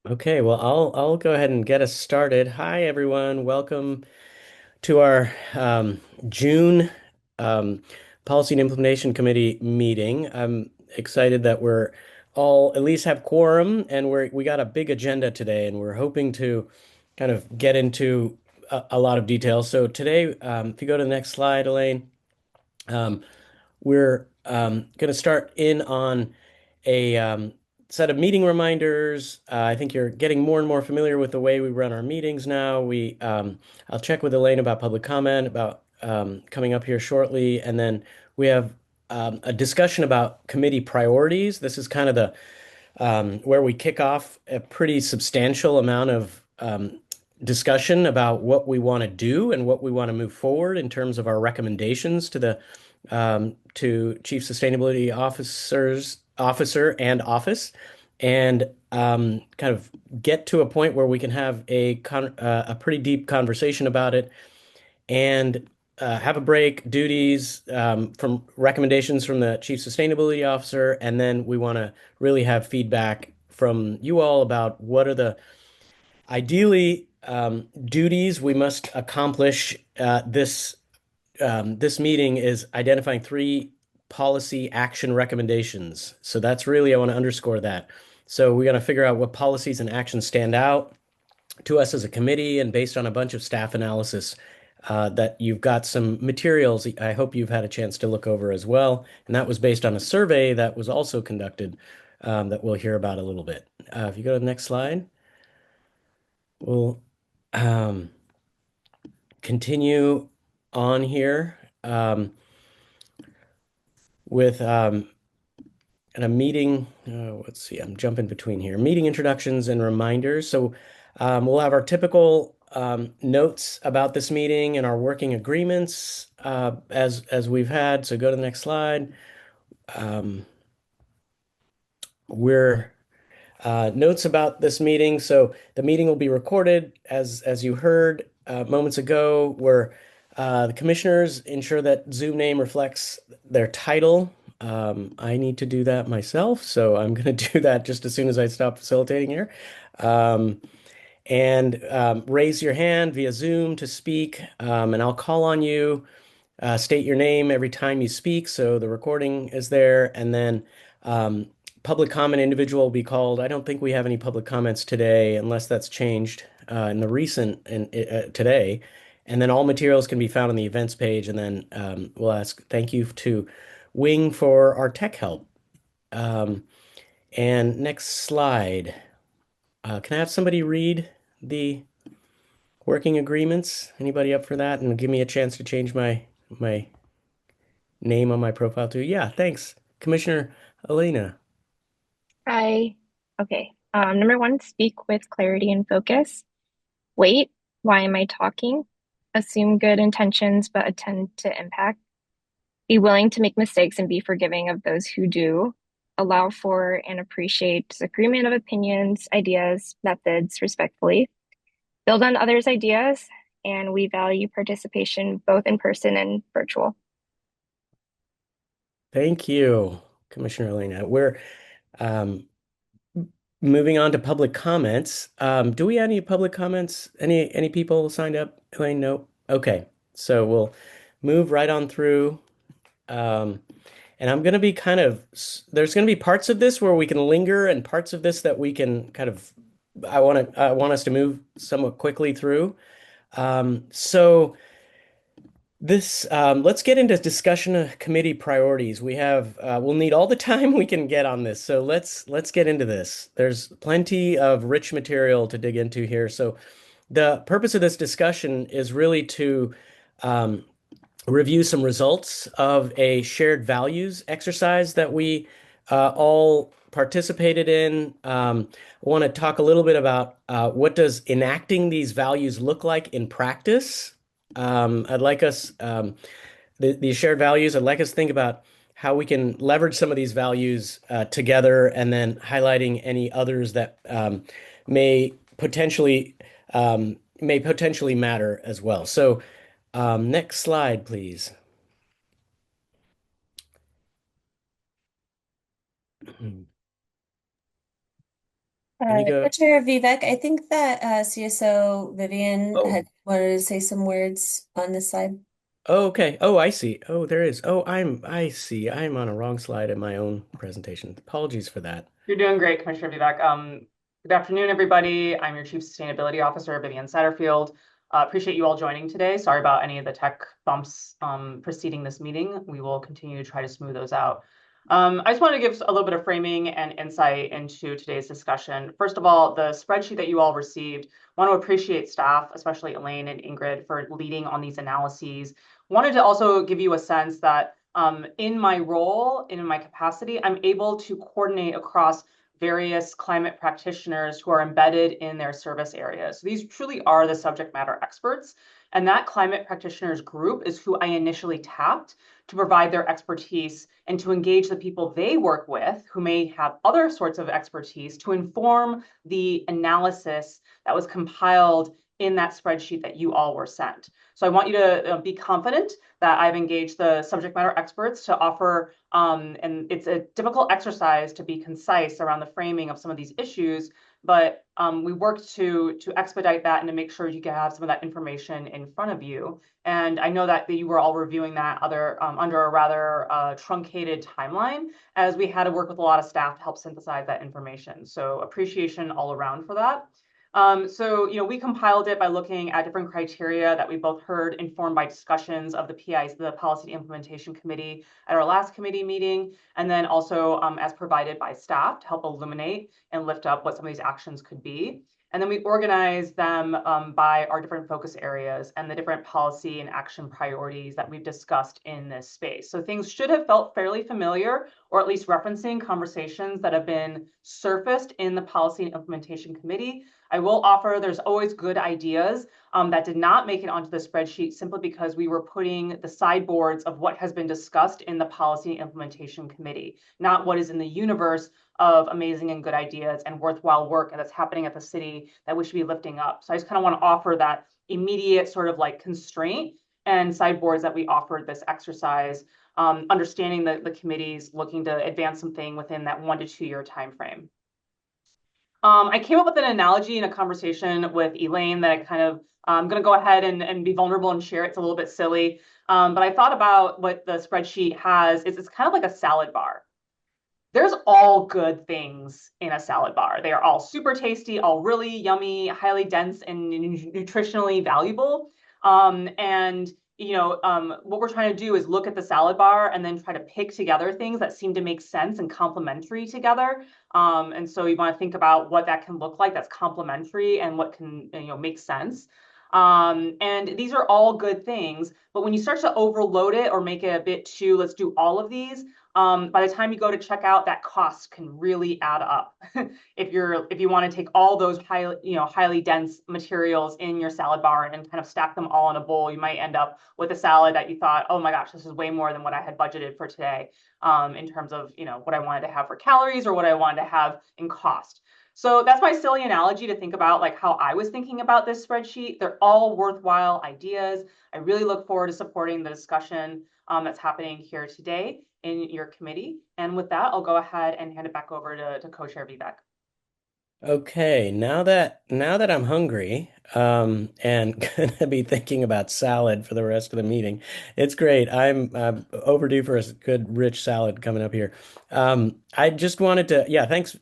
Okay, well, I'll go ahead and get us started. Hi, everyone. Welcome to our June um, Policy and Implementation Committee meeting. I'm excited that we're all at least have quorum, and we got a big agenda today, and we're hoping to kind of get into a lot of detail. So today, if you go to the next slide, Elaine. We're going to start in on a set of meeting reminders. I think you're getting more and more familiar with the way we run our meetings now. I'll check with Elaine about public comment about coming up here shortly, and then we have a discussion about committee priorities. This is kind of the where we kick off a pretty substantial amount of discussion about what we want to do and what we want to move forward in terms of our recommendations to the to Chief Sustainability Officer and office, and kind of get to a point where we can have a pretty deep conversation about it and have a break, duties from recommendations from the Chief Sustainability Officer, and then we want to really have feedback from you all about what are the ideally duties we must accomplish. This meeting is identifying three policy action recommendations. So that's really, I want to underscore that. So we're going to figure out what policies and actions stand out to us as a committee, and based on a bunch of staff analysis, that you've got some materials I hope you've had a chance to look over as well. And that was based on a survey that was also conducted that we'll hear about a little bit. If you go to the next slide, we'll um, continue on here with and a meeting. Let's see, I'm jumping between here. Meeting introductions and reminders. So we'll have our typical notes about this meeting and our working agreements as we've had. So go to the next slide. Um, we're notes about this meeting. So the meeting will be recorded, as you heard moments ago, where the commissioners ensure that Zoom name reflects their title. I need to do that myself, so I'm going to do that just as soon as I stop facilitating here. Um, and raise your hand via Zoom to speak, and I'll call on you. State your name every time you speak, so the recording is there, and then um, public comment individual will be called. I don't think we have any public comments today, unless that's changed in the recent today. And then all materials can be found on the events page, and then we'll ask thank you to Wing for our tech help. Um, and next slide. Can I have somebody read the working agreements? Anybody up for that? And give me a chance to change my name on my profile too. Yeah, thanks, Commissioner Elena. Hi. Okay. Number one, speak with clarity and focus. Wait, why am I talking? Assume good intentions, but attend to impact. Be willing to make mistakes and be forgiving of those who do. Allow for and appreciate disagreement of opinions, ideas, methods respectfully. Build on others' ideas, and we value participation both in person and virtual. Thank you, Commissioner Elena. We're um, moving on to public comments. Do we have any public comments? Any people signed up? Elaine, no. Okay, so we'll move right on through. Um, and I'm going to be there's going to be parts of this where we can linger and parts of this that we can kind of, I want us to move somewhat quickly through. So let's get into discussion of committee priorities. We'll need all the time we can get on this. So let's get into this. There's plenty of rich material to dig into here. So the purpose of this discussion is really to um, review some results of a shared values exercise that we all participated in. I want to talk a little bit about what does enacting these values look like in practice. I'd like us these shared values. I'd like us to think about how we can leverage some of these values together, and then highlighting any others that may potentially may potentially matter as well. So, next slide, please. Anika? Co-Chair Vivek, I think that CSO Vivian Oh, had wanted to say some words on this side. oh, okay. Oh, I see. Oh, there is. Oh, I see. I'm on a wrong slide in my own presentation. Apologies for that. You're doing great, Commissioner Vivek. Good afternoon, everybody. I'm your Chief Sustainability Officer, Vivian Satterfield. Appreciate you all joining today. Sorry about any of the tech bumps preceding this meeting. We will continue to try to smooth those out. I just wanted to give a little bit of framing and insight into today's discussion. First of all, the spreadsheet that you all received, want to appreciate staff, especially Elaine and Ingrid, for leading on these analyses. Wanted to also give you a sense that in my role, in my capacity, I'm able to coordinate across various climate practitioners who are embedded in their service areas. So these truly are the subject matter experts. And that climate practitioners group is who I initially tapped to provide their expertise and to engage the people they work with who may have other sorts of expertise to inform the analysis that was compiled in that spreadsheet that you all were sent. So I want you to be confident that I've engaged the subject matter experts to offer, and it's a difficult exercise to be concise around the framing of some of these issues, but we worked to expedite that and to make sure you can have some of that information in front of you. And I know that you were all reviewing that under a rather truncated timeline, as we had to work with a lot of staff to help synthesize that information. So appreciation all around for that. So, we compiled it by looking at different criteria that we both heard informed by discussions of the PIs, the Policy Implementation Committee at our last committee meeting, and then also as provided by staff to help illuminate and lift up what some of these actions could be. And then we organized them by our different focus areas and the different policy and action priorities that we've discussed in this space. So things should have felt fairly familiar, or at least referencing conversations that have been surfaced in the Policy and Implementation Committee. I will offer there's always good ideas that did not make it onto the spreadsheet simply because we were putting the sideboards of what has been discussed in the Policy and Implementation Committee, not what is in the universe of amazing and good ideas and worthwhile work that's happening at the city that we should be lifting up. So I just kind of want to offer that immediate sort of like constraint and sideboards that we offered this exercise, understanding that the committee's looking to advance something within that 1 to 2 year time frame. I came up with an analogy in a conversation with Elaine that I'm going to go ahead and be vulnerable and share. It's a little bit silly, but I thought about what the spreadsheet has. It's kind of like a salad bar. There's all good things in a salad bar. They are all super tasty, all really yummy, highly dense, and nutritionally valuable. And what we're trying to do is look at the salad bar and then try to pick together things that seem to make sense and complementary together. And so you want to think about what that can look like that's complementary and what can make sense. And these are all good things, but when you start to overload it or make it a bit too, let's do all of these, by the time you go to check out, that cost can really add up. If you want to take all those highly dense materials in your salad bar and kind of stack them all in a bowl, you might end up with a salad that you thought, oh my gosh, this is way more than what I had budgeted for today, in terms of what I wanted to have for calories or what I wanted to have in cost. So that's my silly analogy to think about like how I was thinking about this spreadsheet. They're all worthwhile ideas. I really look forward to supporting the discussion that's happening here today in your committee. And with that, I'll go ahead and hand it back over to Co-Chair Vivek. Okay, now that I'm hungry, and gonna be thinking about salad for the rest of the meeting, it's great. I'm overdue for a good rich salad coming up here. I just wanted to, yeah, thanks,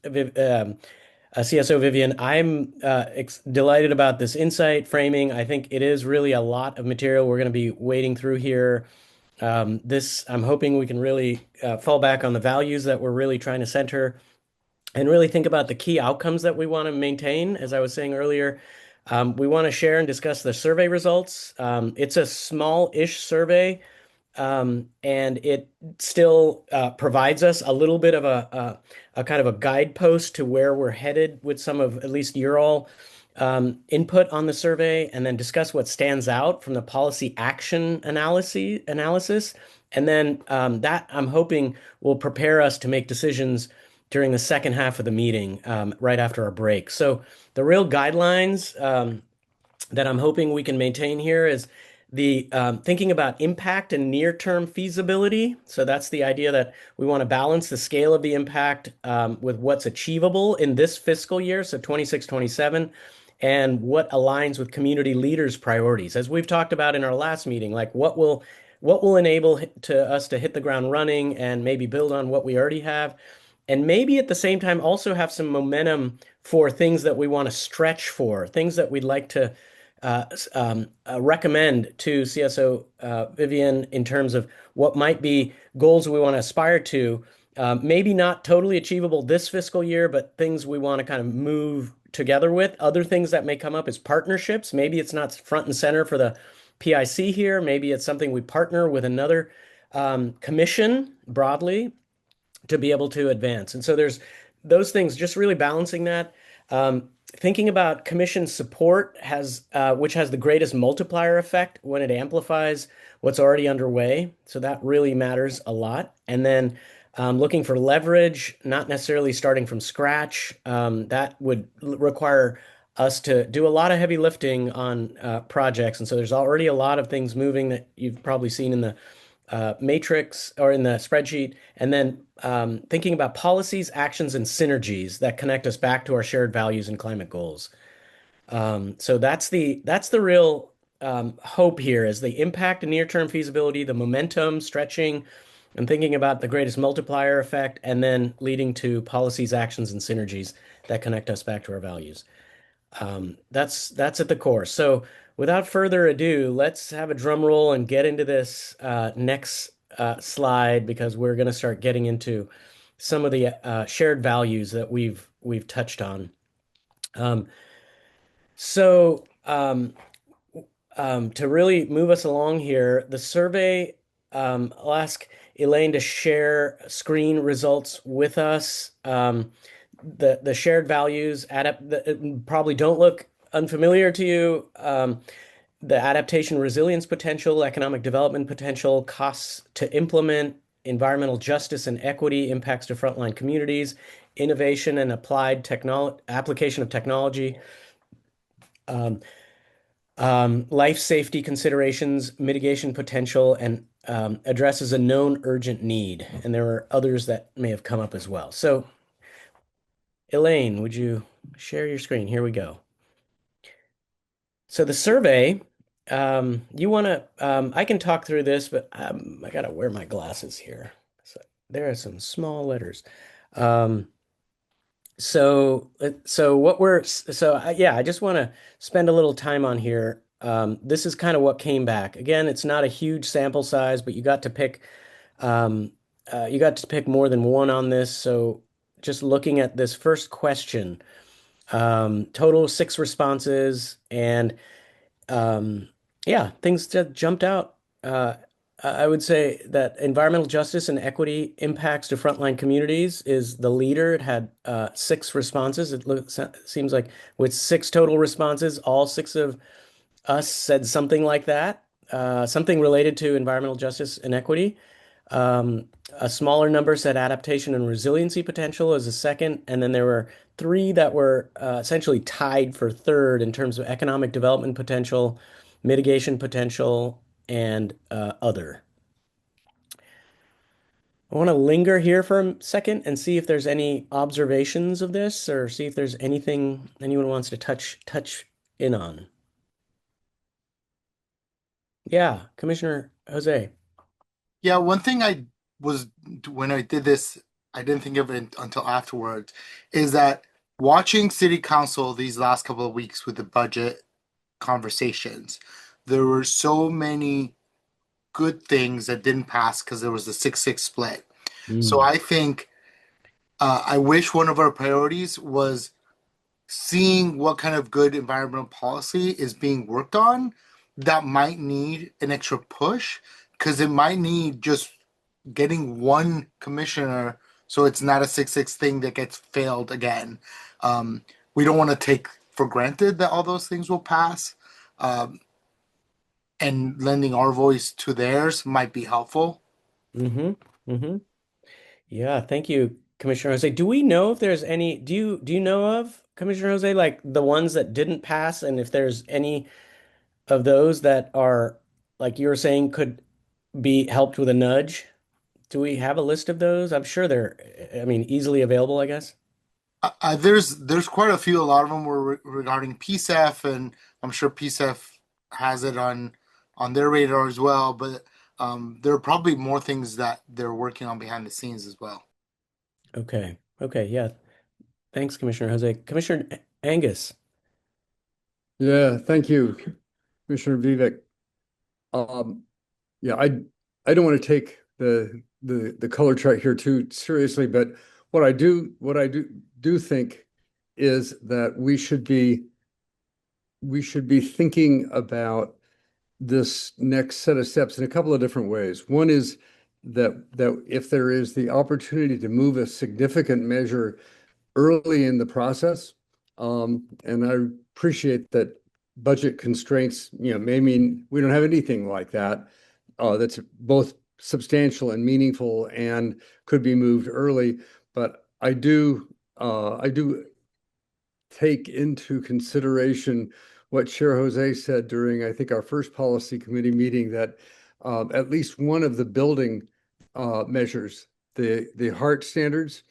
CSO Vivian. I'm ex delighted about this insight framing. I think it is really a lot of material we're going to be wading through here. I'm hoping we can really fall back on the values that we're really trying to center and really think about the key outcomes that we want to maintain. As I was saying earlier, we want to share and discuss the survey results. It's a small-ish survey, and it still provides us a little bit of a kind of a guidepost to where we're headed with some of at least your all input on the survey, and then discuss what stands out from the policy action analysis. And then that I'm hoping will prepare us to make decisions during the second half of the meeting, right after our break. So the real guidelines that I'm hoping we can maintain here is the thinking about impact and near-term feasibility. So that's the idea that we want to balance the scale of the impact with what's achievable in this fiscal year, so 26, 27, and what aligns with community leaders' priorities. As we've talked about in our last meeting, like what will enable to us to hit the ground running and maybe build on what we already have, and maybe at the same time also have some momentum for things that we want to stretch for, things that we'd like to recommend to CSO Vivian in terms of what might be goals we want to aspire to. Maybe not totally achievable this fiscal year, but things we want to kind of move together with. Other things that may come up is partnerships. Maybe it's not front and center for the PIC here. Maybe it's something we partner with another commission broadly to be able to advance. And so there's those things, just really balancing that. Thinking about commission support which has the greatest multiplier effect when it amplifies what's already underway. So that really matters a lot. And then looking for leverage, not necessarily starting from scratch. That would require us to do a lot of heavy lifting on projects. And so there's already a lot of things moving that you've probably seen in the matrix or in the spreadsheet, and then thinking about policies, actions, and synergies that connect us back to our shared values and climate goals. So that's the real hope here is the impact and near-term feasibility, the momentum, stretching, and thinking about the greatest multiplier effect, and then leading to policies, actions, and synergies that connect us back to our values. That's at the core. So without further ado, let's have a drum roll and get into this next slide because we're going to start getting into some of the shared values that we've touched on. To really move us along here, the survey, I'll ask Elaine to share screen results with us. The shared values probably don't look unfamiliar to you. The adaptation resilience potential, economic development potential, costs to implement, environmental justice and equity, impacts to frontline communities, innovation and application of technology, life safety considerations, mitigation potential, and addresses a known urgent need. And there are others that may have come up as well. So Elaine, would you share your screen? Here we go. So the survey, I can talk through this, but I gotta wear my glasses here. So there are some small letters. I just want to spend a little time on here. This is kind of what came back. Again, it's not a huge sample size, but you got to pick more than one on this. So just looking at this first question, total 6 responses, and things that jumped out. I would say that environmental justice and equity impacts to frontline communities is the leader. It had 6 responses. Seems like with 6 total responses, all 6 of us said something like that, something related to environmental justice and equity. A smaller number said adaptation and resiliency potential as a second, and then there were 3 that were essentially tied for third in terms of economic development potential, mitigation potential, and other. I want to linger here for a second and see if there's any observations of this, or see if there's anything anyone wants to touch in on. Yeah, Commissioner Jose. Yeah, one thing when I did this, I didn't think of it until afterwards, is that watching City Council these last couple of weeks with the budget conversations, there were so many good things that didn't pass because there was a 6-6 split. So I think I wish one of our priorities was seeing what kind of good environmental policy is being worked on that might need an extra push, because it might need just getting one commissioner so it's not a 6-6 thing that gets failed again. We don't want to take for granted that all those things will pass, and lending our voice to theirs might be helpful. Yeah, thank you, Commissioner Jose. Do we know if there's any, do you know of, Commissioner Jose, like the ones that didn't pass, and if there's any of those that are like you were saying, could be helped with a nudge? Do we have a list of those? I'm sure they're, I mean, easily available, I guess. There's quite a few. A lot of them were regarding PSEF, and I'm sure PSEF has it on their radar as well. But there are probably more things that they're working on behind the scenes as well. Okay. Okay. Yeah. Thanks, Commissioner Jose. Commissioner Angus. Yeah, thank you, Commissioner Vivek. Um, yeah, I don't want to take the color chart here too seriously, but what I do think is that we should be thinking about this next set of steps in a couple of different ways. One is that if there is the opportunity to move a significant measure early in the process, and I appreciate that budget constraints, may mean we don't have anything like that, that's both substantial and meaningful and could be moved early. But I do take into consideration what Chair Jose said during, I think, our first policy committee meeting, that at least one of the building measures, the HART standards,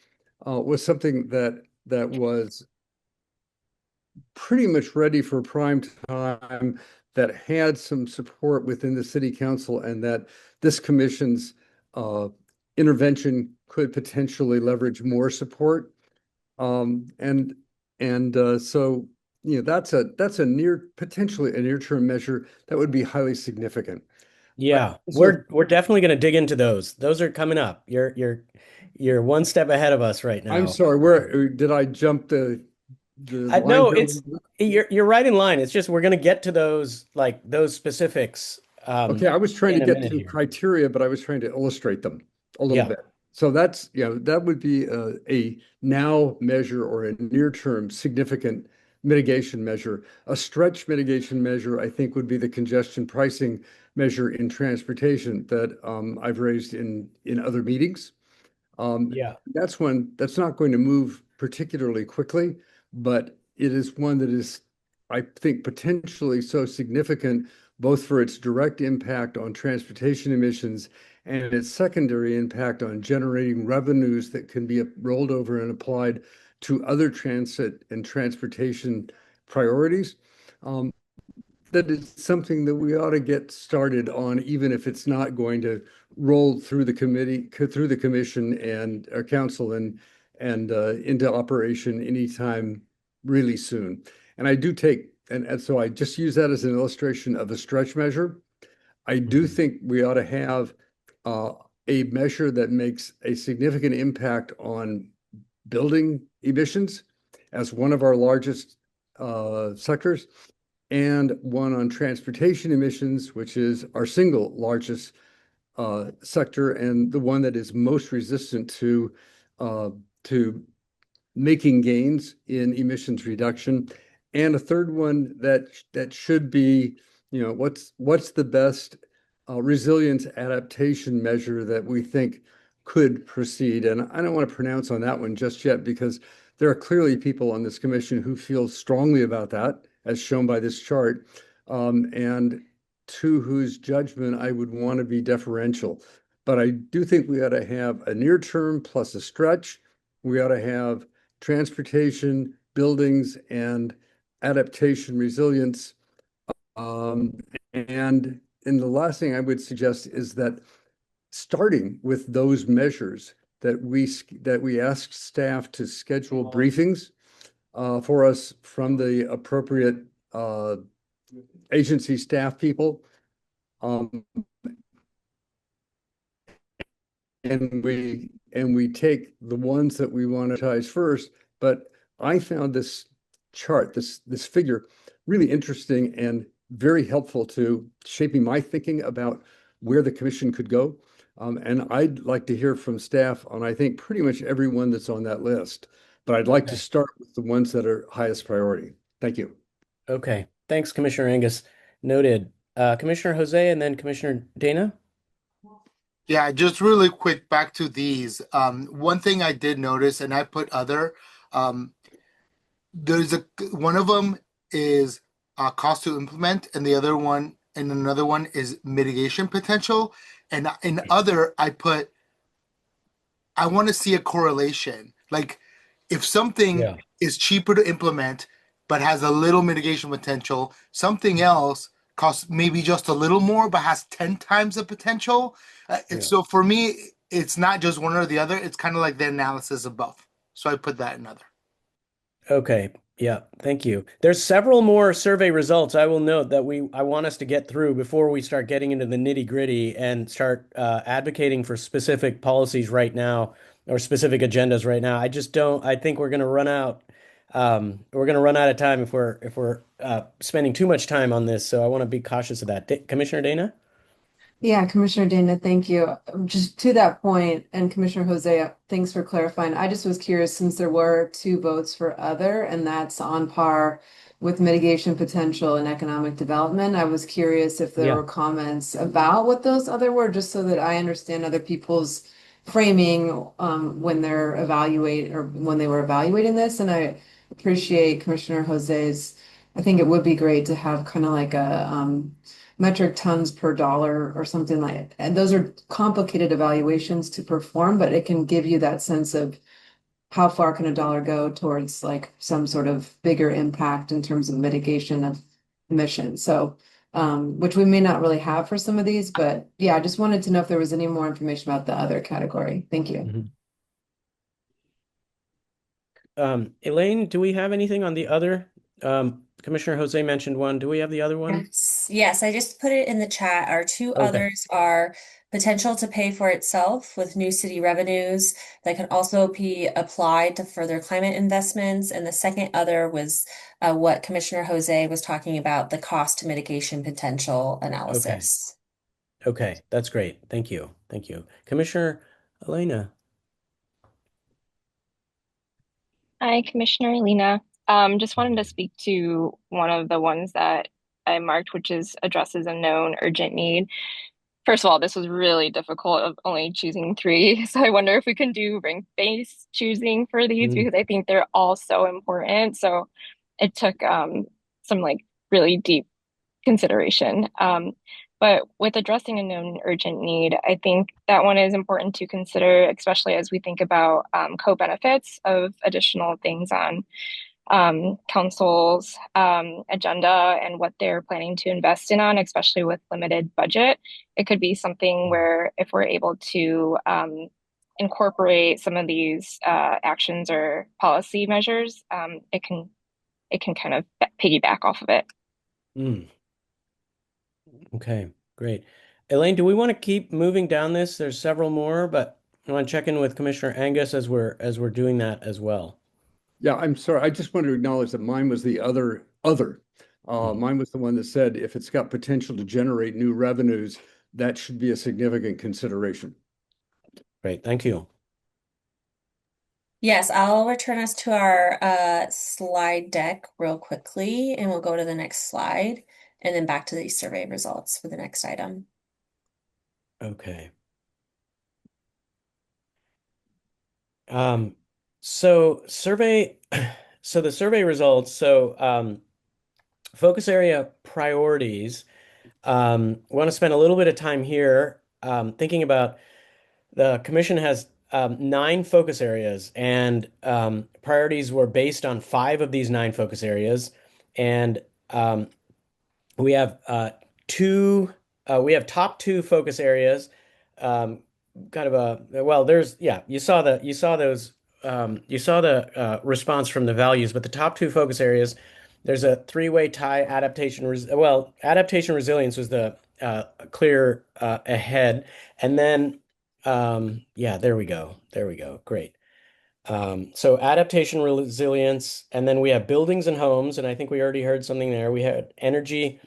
was something that was pretty much ready for prime time, that had some support within the city council, and that this commission's intervention could potentially leverage more support. So that's potentially a near-term measure that would be highly significant. Yeah, So we're definitely going to dig into those. Those are coming up. You're one step ahead of us right I'm now. sorry, where did I jump the line No, here? you're right in line. It's just we're going to get to those like those specifics Okay, I was trying to in a get minute to here. criteria, but I was trying to illustrate them a little Yeah. bit. So that's, that would be a now measure or a near-term significant mitigation measure. A stretch mitigation measure, I think, would be the congestion pricing measure in transportation that I've raised in other meetings. Yeah. That's not going to move particularly quickly, but it is one that is, I think, potentially so significant, both for its direct impact on transportation emissions and its secondary impact on generating revenues that can be rolled over and applied to other transit and transportation priorities. That is something that we ought to get started on, even if it's not going to roll through the committee, through the commission and our council and into operation anytime really soon. And I do take, and so I just use that as an illustration of a stretch measure. I do think we ought to have a measure that makes a significant impact on building emissions as one of our largest sectors, and one on transportation emissions, which is our single largest sector and the one that is most resistant to making gains in emissions reduction. And a third one that should be, what's the best resilience adaptation measure that we think could proceed. And I don't want to pronounce on that one just yet, because there are clearly people on this commission who feel strongly about that, as shown by this chart, and to whose judgment I would want to be deferential. But I do think we ought to have a near term plus a stretch. We ought to have transportation, buildings, and adaptation resilience. And the last thing I would suggest is that, starting with those measures, that we ask staff to schedule briefings for us from the appropriate agency staff people. And we take the ones that we want to prioritize first. But I found this chart, this figure, really interesting and very helpful to shaping my thinking about where the commission could go. And I'd like to hear from staff on, I think, pretty much everyone that's on that list. But I'd like to start with the ones that are highest priority. Thank you. Okay. Thanks, Commissioner Angus. Noted. Commissioner Jose and then Commissioner Dana. Yeah, just really quick back to these. One thing I did notice, and I put other, there's one of them is cost to implement, and the other one and another one is mitigation potential. And in other, I put, I want to see a correlation. Like if something Yeah. is cheaper to implement but has a little mitigation potential, something else costs maybe just a little more but has 10 times the potential. Yeah. So for me, it's not just one or the other. It's kind of like the analysis of both. So I put that in other. Okay. Yeah. Thank you. There's several more survey results I will note that I want us to get through before we start getting into the nitty-gritty and start advocating for specific policies right now or specific agendas right now. I just don't, I think we're going to run out. We're going to run out of time if we're spending too much time on this. So I want to be cautious of that. Commissioner Dana? Yeah, Commissioner Dana, thank you. Just to that point, and Commissioner Jose, thanks for clarifying. I just was curious since there were two votes for other, and that's on par with mitigation potential and economic development. I was curious if there Yeah. were comments about what those other were, just so that I understand other people's framing when they're evaluate or when they were evaluating this. And I appreciate Commissioner Jose's. I think it would be great to have kind of like a metric tons per dollar or something like, and those are complicated evaluations to perform, but it can give you that sense of how far can a dollar go towards like some sort of bigger impact in terms of mitigation of emissions. So, which we may not really have for some of these, but yeah, I just wanted to know if there was any more information about the other category. Thank you. Elaine, do we have anything on the other? Commissioner Jose mentioned one. Do we have the other one? Yes, yes, I just put it in the chat. Our two Okay. others are potential to pay for itself with new city revenues that can also be applied to further climate investments. And the second other was what Commissioner Jose was talking about, the cost to mitigation potential analysis. Okay. That's great. Thank you. Thank you. Commissioner Elena. Hi, Commissioner Elena. Just wanted to speak to one of the ones that I marked, which is addresses a known urgent need. First of all, this was really difficult of only choosing three. So I wonder if we can do rank-based choosing for these because I think they're all so important. So it took some like really deep consideration. But with addressing a known urgent need, I think that one is important to consider, especially as we think about co-benefits of additional things on council's agenda and what they're planning to invest in on, especially with limited budget. It could be something where if we're able to incorporate some of these actions or policy measures, it can kind of piggyback off of it. Mm. Okay, great. Elaine, do we want to keep moving down this? There's several more, but I want to check in with Commissioner Angus as we're doing that as well. Yeah, I'm sorry. I just wanted to acknowledge that mine was the other. Mine was the one that said if it's got potential to generate new revenues, that should be a significant consideration. Great, thank you. Yes, I'll return us to our slide deck real quickly, and we'll go to the next slide and then back to these survey results for the next item. Okay. So the survey results, focus area priorities. We want to spend a little bit of time here thinking about the commission has 9 focus areas, and priorities were based on 5 of these 9 focus areas. And we have top 2 focus areas. You saw the response from the values, but the top 2 focus areas, there's a 3-way tie. Adaptation resilience was the clear ahead, and then there we go. Great. So adaptation resilience, and then we have buildings and homes, and I think we already heard something there. We had energy,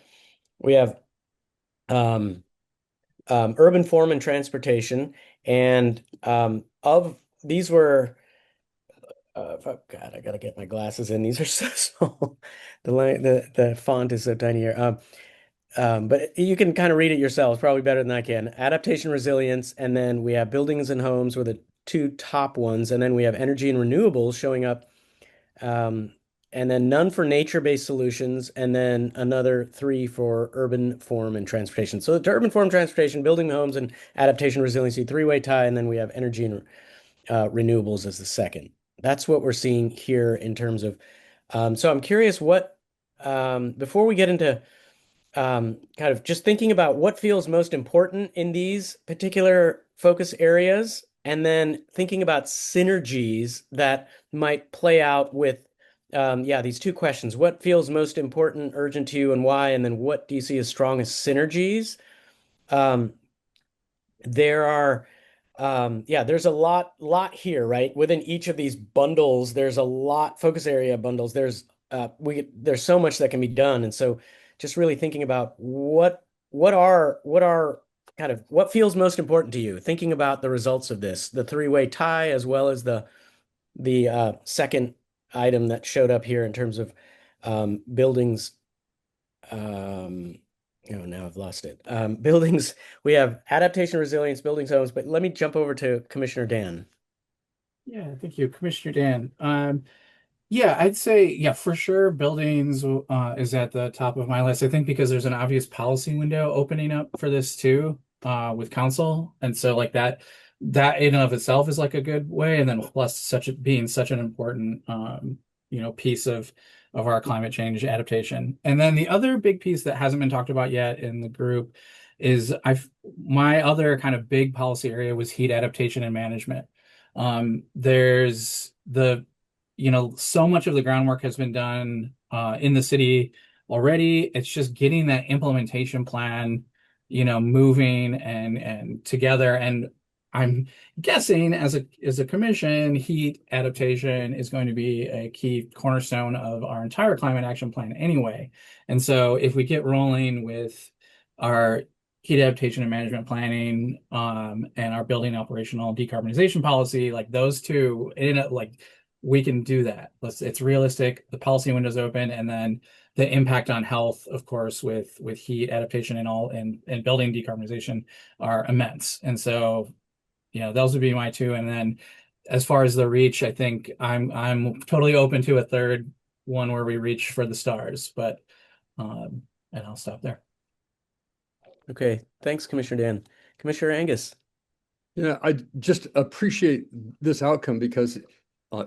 we have urban form and transportation, and of these were God, I gotta get my glasses in. These are so small. The font is so tiny here. But you can kind of read it yourself, probably better than I can. Adaptation resilience, and then we have buildings and homes were the 2 top ones, and then we have energy and renewables showing up and then none for nature-based solutions, and then another 3 for urban form and transportation. So the urban form, transportation, building homes, and adaptation resiliency, three-way tie, and then we have energy and renewables as the second. That's what we're seeing here in terms of. So I'm curious what, before we get into kind of just thinking about what feels most important in these particular focus areas, and then thinking about synergies that might play out with, yeah, these two questions. What feels most important, urgent to you, and why? And then what do you see as strong as synergies? Um, there are, yeah, there's a lot here, right? Within each of these bundles, there's a lot, focus area bundles. There's so much that can be done. And so just really thinking about what are kind of what feels most important to you, thinking about the results of this, the three-way tie, as well as the second item that showed up here in terms of buildings. Oh, now I've lost it. Buildings, we have adaptation, resilience, buildings, homes, but let me jump over to Commissioner Dan. Yeah, thank you, Commissioner Dan. Yeah, I'd say, yeah, for sure, buildings is at the top of my list. I think because there's an obvious policy window opening up for this too, with council, and so like that in and of itself is like a good way, and then plus being such an important piece of our climate change adaptation. And then the other big piece that hasn't been talked about yet in the group is my other kind of big policy area was heat adaptation and management. There's so much of the groundwork has been done in the city already. It's just getting that implementation plan, moving and together. And I'm guessing as a commission, heat adaptation is going to be a key cornerstone of our entire climate action plan anyway. And so if we get rolling with our heat adaptation and management planning, and our building operational decarbonization policy, like those two, we can do that. It's realistic. The policy window's open, and then the impact on health, of course, with heat adaptation and building decarbonization are immense. And so, those would be my two. And then, as far as the reach, I think I'm totally open to a third one where we reach for the stars. But and I'll stop there. Okay, thanks, Commissioner Dan. Commissioner Angus. Yeah, I just appreciate this outcome because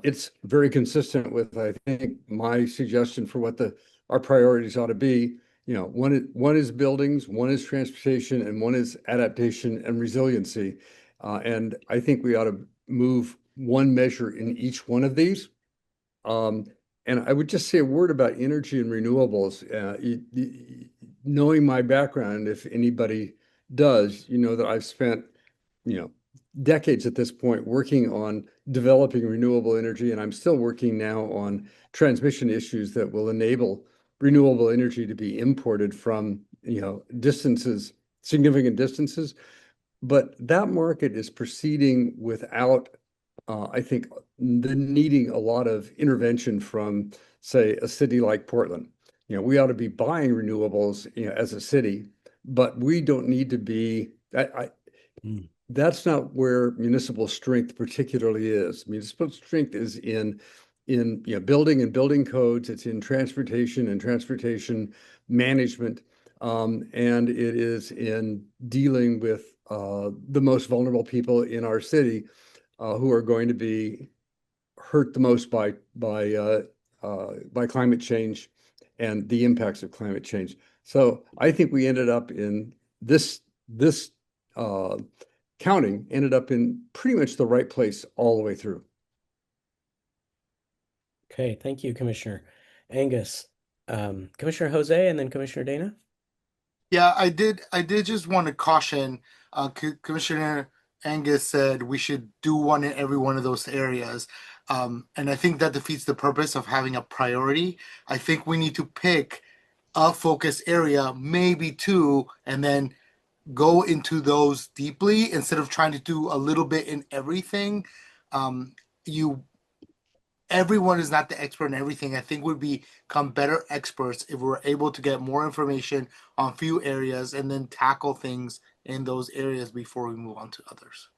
it's very consistent with, I think, my suggestion for what our priorities ought to be. One is buildings, one is transportation, and one is adaptation and resiliency. And I think we ought to move one measure in each one of these. And I would just say a word about energy and renewables. Knowing my background, if anybody does, that I've spent, decades at this point working on developing renewable energy, and I'm still working now on transmission issues that will enable renewable energy to be imported from, significant distances. But that market is proceeding without, I think, needing a lot of intervention from, say, a city like Portland. We ought to be buying renewables, as a city, but we don't need to be. That's not where municipal strength particularly is. Municipal strength is in building and building codes. It's in transportation and transportation management, and it is in dealing with the most vulnerable people in our city, who are going to be hurt the most by climate change and the impacts of climate change. So I think we ended up in this counting ended up in pretty much the right place all the way through. Okay, thank you, Commissioner Angus. Commissioner Jose, and then Commissioner Dana. Yeah, I did just want to caution, Commissioner Angus said we should do one in every one of those areas. And I think that defeats the purpose of having a priority. I think we need to pick a focus area, maybe two, and then go into those deeply instead of trying to do a little bit in everything. Everyone is not the expert in everything. I think we'd become better experts if we were able to get more information on few areas and then tackle things in those areas before we move on to others.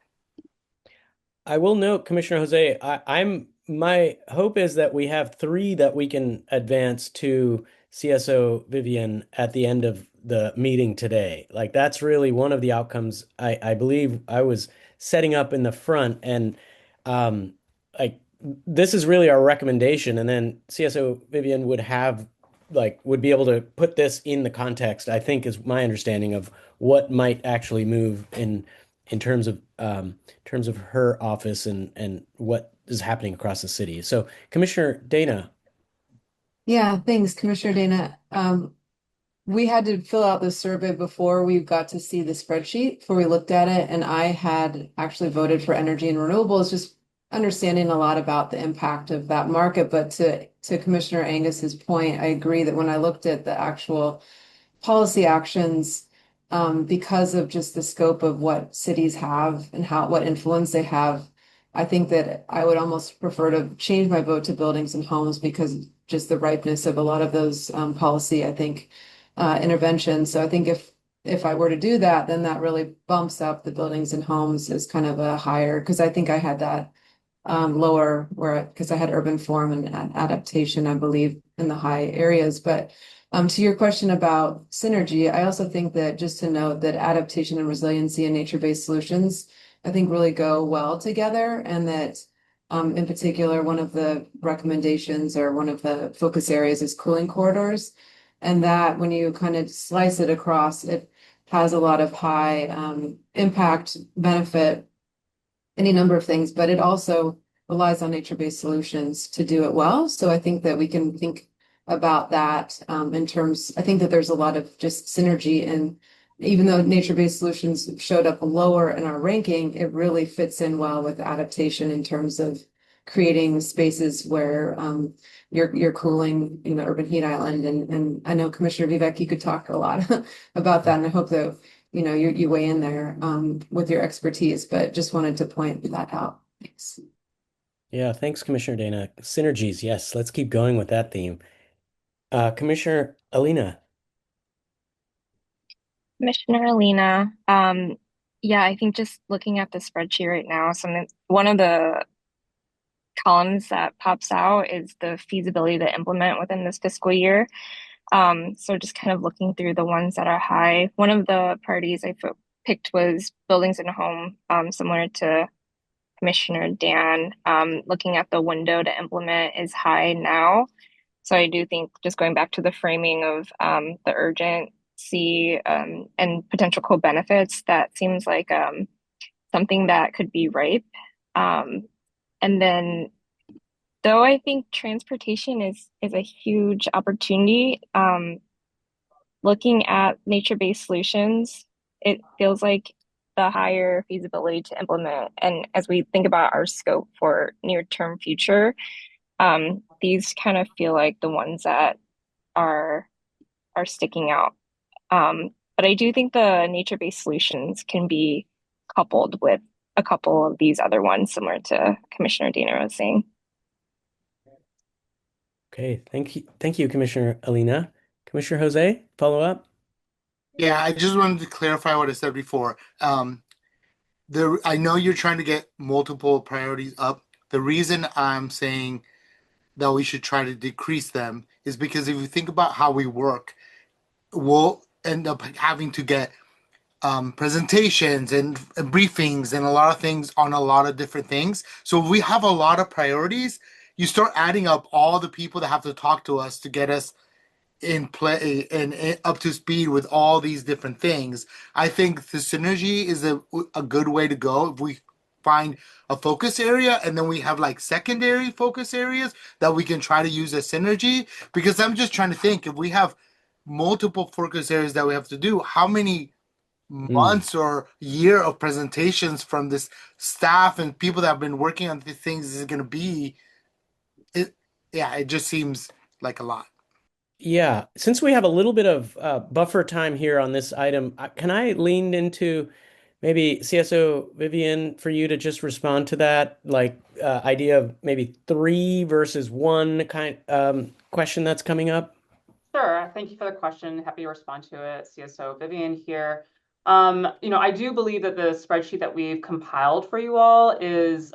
I will note, Commissioner Jose, I'm my hope is that we have three that we can advance to CSO Vivian at the end of the meeting today. Like that's really one of the outcomes I believe I was setting up in the front, and like this is really our recommendation, and then CSO Vivian would have would be able to put this in the context, I think is my understanding of what might actually move in terms of her office and what is happening across the city. So Commissioner Dana. Yeah, thanks, Commissioner Dana. We had to fill out this survey before we got to see the spreadsheet, before we looked at it, and I had actually voted for energy and renewables, just understanding a lot about the impact of that market. But to Commissioner Angus's point, I agree that when I looked at the actual policy actions, because of just the scope of what cities have and what influence they have, I think that I would almost prefer to change my vote to buildings and homes because just the ripeness of a lot of those policy, I think, interventions. So I think if I were to do that, then that really bumps up the buildings and homes as kind of a higher, because I think I had that lower because I had urban form and adaptation, I believe, in the high areas. But to your question about synergy, I also think that just to note that adaptation and resiliency and nature-based solutions, I think really go well together, and that in particular, one of the recommendations or one of the focus areas is cooling corridors. And that when you kind of slice it across, it has a lot of high impact, benefit, any number of things, but it also relies on nature-based solutions to do it well. So I think that we can think about that in terms, I think that there's a lot of just synergy, and even though nature-based solutions showed up lower in our ranking, it really fits in well with adaptation in terms of creating spaces where you're cooling, urban heat island. And I know Commissioner Vivek, you could talk a lot about that, and I hope that you weigh in there with your expertise, but just wanted to point that out. Thanks. Yeah, thanks, Commissioner Dana. Synergies, yes, let's keep going with that theme. Commissioner Alina. Commissioner Alina, yeah, I think just looking at the spreadsheet right now, one of the columns that pops out is the feasibility to implement within this fiscal year. So just kind of looking through the ones that are high. One of the priorities I picked was buildings and home, similar to Commissioner Dan. Looking at the window to implement is high now. So I do think just going back to the framing of the urgency and potential co-benefits, that seems like something that could be ripe. And then, though I think transportation is a huge opportunity, looking at nature-based solutions, it feels like the higher feasibility to implement. And as we think about our scope for near-term future, these kind of feel like the ones that are sticking out. But I do think the nature-based solutions can be coupled with a couple of these other ones, similar to Commissioner Dana was saying. Okay, thank you, Commissioner Alina. Commissioner Jose, follow up. Yeah, I just wanted to clarify what I said before. I know you're trying to get multiple priorities up. The reason I'm saying that we should try to decrease them is because if you think about how we work, we'll end up having to get presentations and briefings and a lot of things on a lot of different things. So if we have a lot of priorities, you start adding up all the people that have to talk to us to get us in play and up to speed with all these different things. I think the synergy is a good way to go. If we find a focus area and then we have like secondary focus areas that we can try to use as synergy, because I'm just trying to think, if we have multiple focus areas that we have to do, how many months or year of presentations from this staff and people that have been working on these things is going to be? It just seems like a lot. Yeah, since we have a little bit of buffer time here on this item, can I lean into maybe CSO Vivian for you to just respond to that, idea of maybe 3 versus 1 question that's coming up? Sure. Thank you for the question. Happy to respond to it. CSO Vivian here. I do believe that the spreadsheet that we've compiled for you all is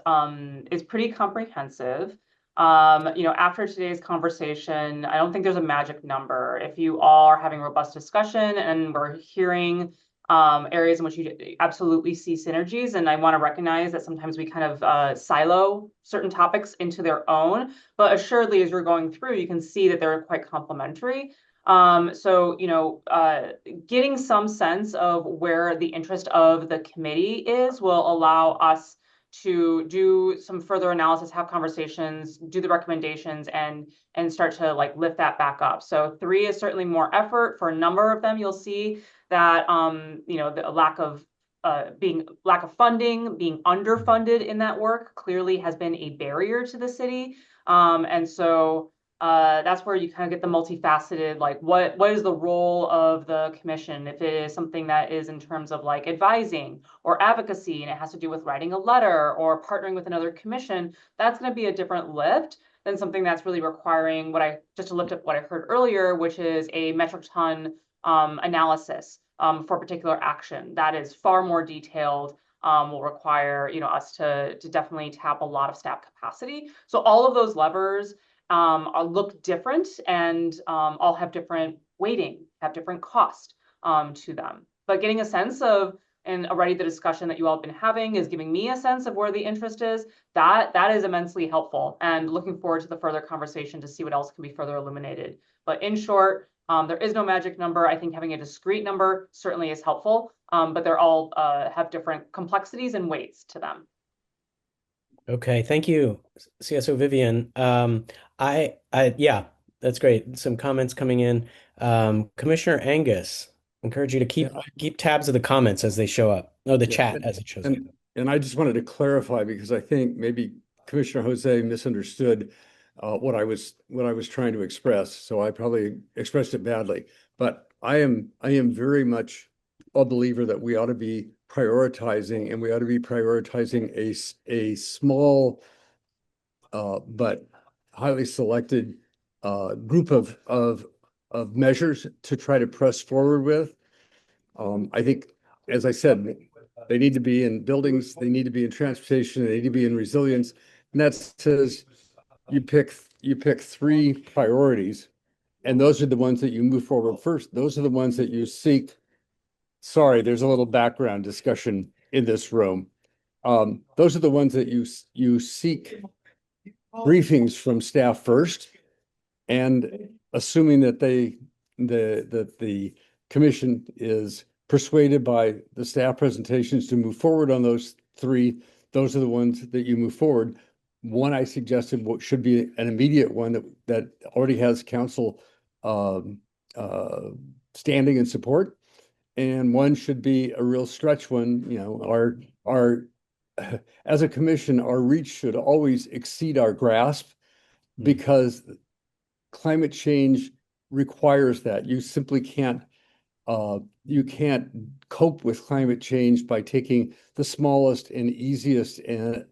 pretty comprehensive. After today's conversation, I don't think there's a magic number. If you all are having robust discussion and we're hearing areas in which you absolutely see synergies, and I want to recognize that sometimes we kind of silo certain topics into their own, but assuredly, as you're going through, you can see that they're quite complementary. Getting some sense of where the interest of the committee is will allow us to do some further analysis, have conversations, do the recommendations, and start to like lift that back up. So 3 is certainly more effort. For a number of them, you'll see that the lack of funding, being underfunded in that work clearly has been a barrier to the city. That's where you kind of get the multifaceted, like what is the role of the commission? If it is something that is in terms of like advising or advocacy, and it has to do with writing a letter or partnering with another commission, that's going to be a different lift than something that's really requiring just to lift up what I heard earlier, which is a metric ton analysis for particular action. That is far more detailed, will require us to definitely tap a lot of staff capacity. So all of those levers look different and all have different weighting, have different cost to them. But getting a sense of, and already the discussion that you all have been having is giving me a sense of where the interest is, that is immensely helpful, and looking forward to the further conversation to see what else can be further illuminated. But in short, there is no magic number. I think having a discrete number certainly is helpful, but they're all have different complexities and weights to them. Okay, thank you, CSO Vivian. Yeah, that's great. Some comments coming in. Commissioner Angus, encourage you to keep tabs of the comments as they show up. Oh, the chat as it shows up. And I just wanted to clarify, because I think maybe Commissioner Jose misunderstood what I was trying to express. So I probably expressed it badly. But I am very much a believer that we ought to be prioritizing, and we ought to be prioritizing a small but highly selected group of measures to try to press forward with. I think, as I said, they need to be in buildings, they need to be in transportation, they need to be in resilience. And that says you pick 3 priorities, and those are the ones that you move forward first. Those are the ones that you seek. Sorry, there's a little background discussion in this room. Those are the ones that you seek briefings from staff first, and assuming that the commission is persuaded by the staff presentations to move forward on those 3, those are the ones that you move forward. One I suggested should be an immediate one that already has council standing and support, and one should be a real stretch one. Our as a commission, our reach should always exceed our grasp, because climate change requires that. You simply can't cope with climate change by taking the smallest and easiest and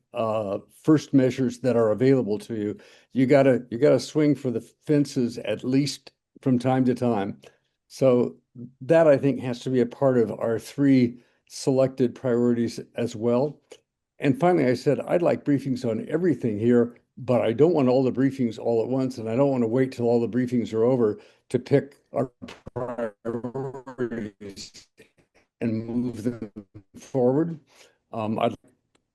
first measures that are available to you. You gotta swing for the fences at least from time to time. So that, I think, has to be a part of our 3 selected priorities as well. And finally, I said I'd like briefings on everything here, but I don't want all the briefings all at once, and I don't want to wait till all the briefings are over to pick our priorities and move them forward. I'd like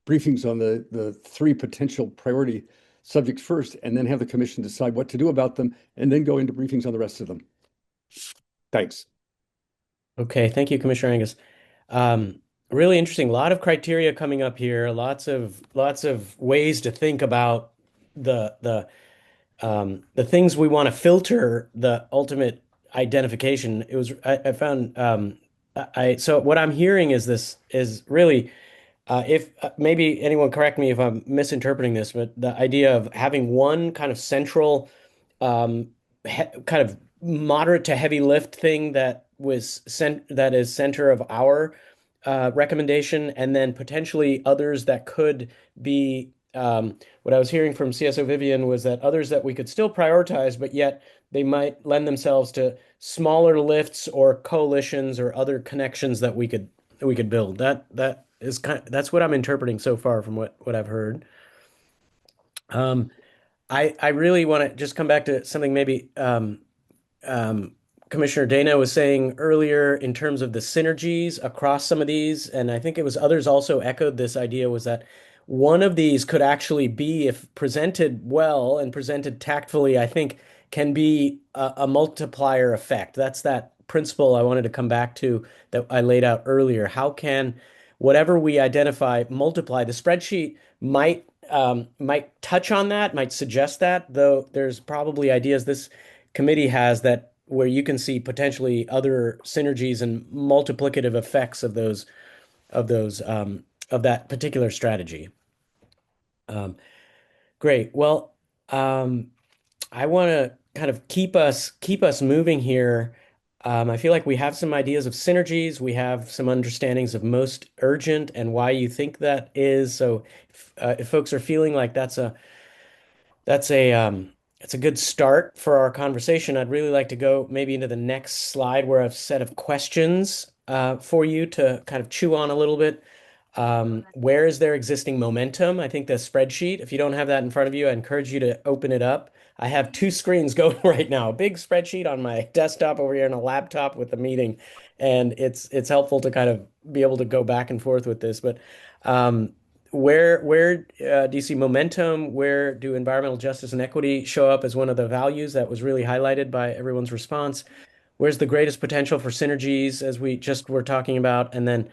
briefings on the 3 potential priority subjects first, and then have the commission decide what to do about them, and then go into briefings on the rest of them. Thanks. Okay, thank you, Commissioner Angus. Really interesting. A lot of criteria coming up here. Lots of ways to think about the things we want to filter the ultimate identification. I found so what I'm hearing is really if maybe anyone correct me if I'm misinterpreting this, but the idea of having one kind of central kind of moderate to heavy lift thing that is center of our recommendation, and then potentially others that could be what I was hearing from CSO Vivian was that others that we could still prioritize, but yet they might lend themselves to smaller lifts or coalitions or other connections that we could build. That's what I'm interpreting so far from what I've heard. I really want to just come back to something maybe Commissioner Dana was saying earlier in terms of the synergies across some of these, and I think it was others also echoed this idea, was that one of these could actually be, if presented well and presented tactfully, I think can be a multiplier effect. That's that principle I wanted to come back to that I laid out earlier. How can whatever we identify multiply? The spreadsheet might touch on that, might suggest that, though there's probably ideas this committee has that where you can see potentially other synergies and multiplicative effects of those of that particular strategy. Great. Well, I want to kind of keep us moving here. I feel like we have some ideas of synergies. We have some understandings of most urgent and why you think that is. So if folks are feeling like that's a good start for our conversation. I'd really like to go maybe into the next slide where I have a set of questions for you to kind of chew on a little bit. Where is there existing momentum? I think the spreadsheet, if you don't have that in front of you, I encourage you to open it up. I have two screens going right now, a big spreadsheet on my desktop over here and a laptop with the meeting. And it's helpful to kind of be able to go back and forth with this. But where do you see momentum? Where do environmental justice and equity show up as one of the values that was really highlighted by everyone's response? Where's the greatest potential for synergies, as we just were talking about? And then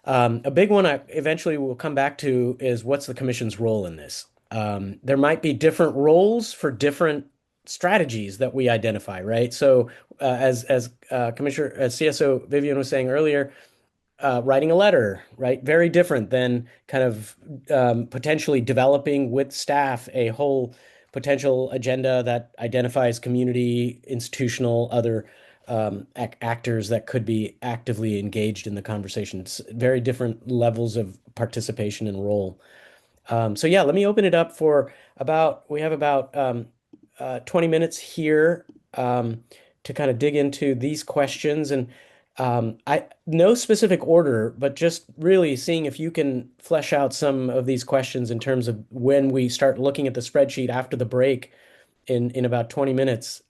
a big one I eventually will come back to is what's the commission's role in this? There might be different roles for different strategies that we identify, right? So as Commissioner, as CSO Vivian was saying earlier, writing a letter, right? Very different than kind of potentially developing with staff a whole potential agenda that identifies community, institutional, other actors that could be actively engaged in the conversation. It's very different levels of participation and role. So yeah, let me open it up for we have about 20 minutes here to kind of dig into these questions. And no specific order, but just really seeing if you can flesh out some of these questions in terms of when we start looking at the spreadsheet after the break in about 20 minutes.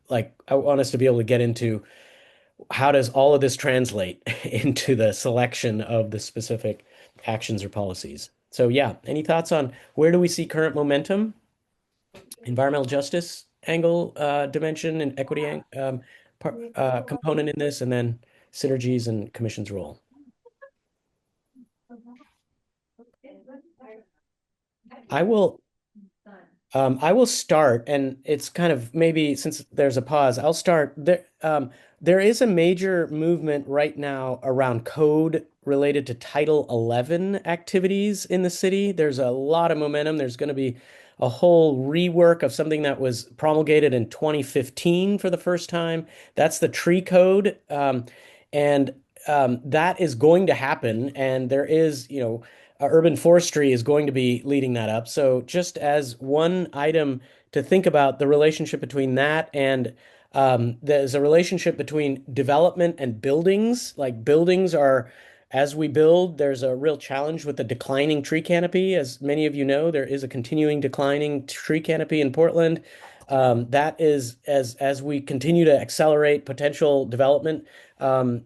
Like I want us to be able to get into how does all of this translate into the selection of the specific actions or policies. So yeah, any thoughts on where do we see current momentum, environmental justice angle, dimension, and equity component in this, and then synergies and commission's role? I will start, and it's kind of maybe since there's a pause, I'll start. There is a major movement right now around code related to Title 11 activities in the city. There's a lot of momentum. There's going to be a whole rework of something that was promulgated in 2015 for the first time. That's the tree code. And that is going to happen. And there is, urban forestry is going to be leading that up. So just as one item to think about the relationship between that and there's a relationship between development and buildings. Like buildings are, as we build, there's a real challenge with the declining tree canopy. As many of you know, there is a continuing declining tree canopy in Portland. That is, as we continue to accelerate potential development,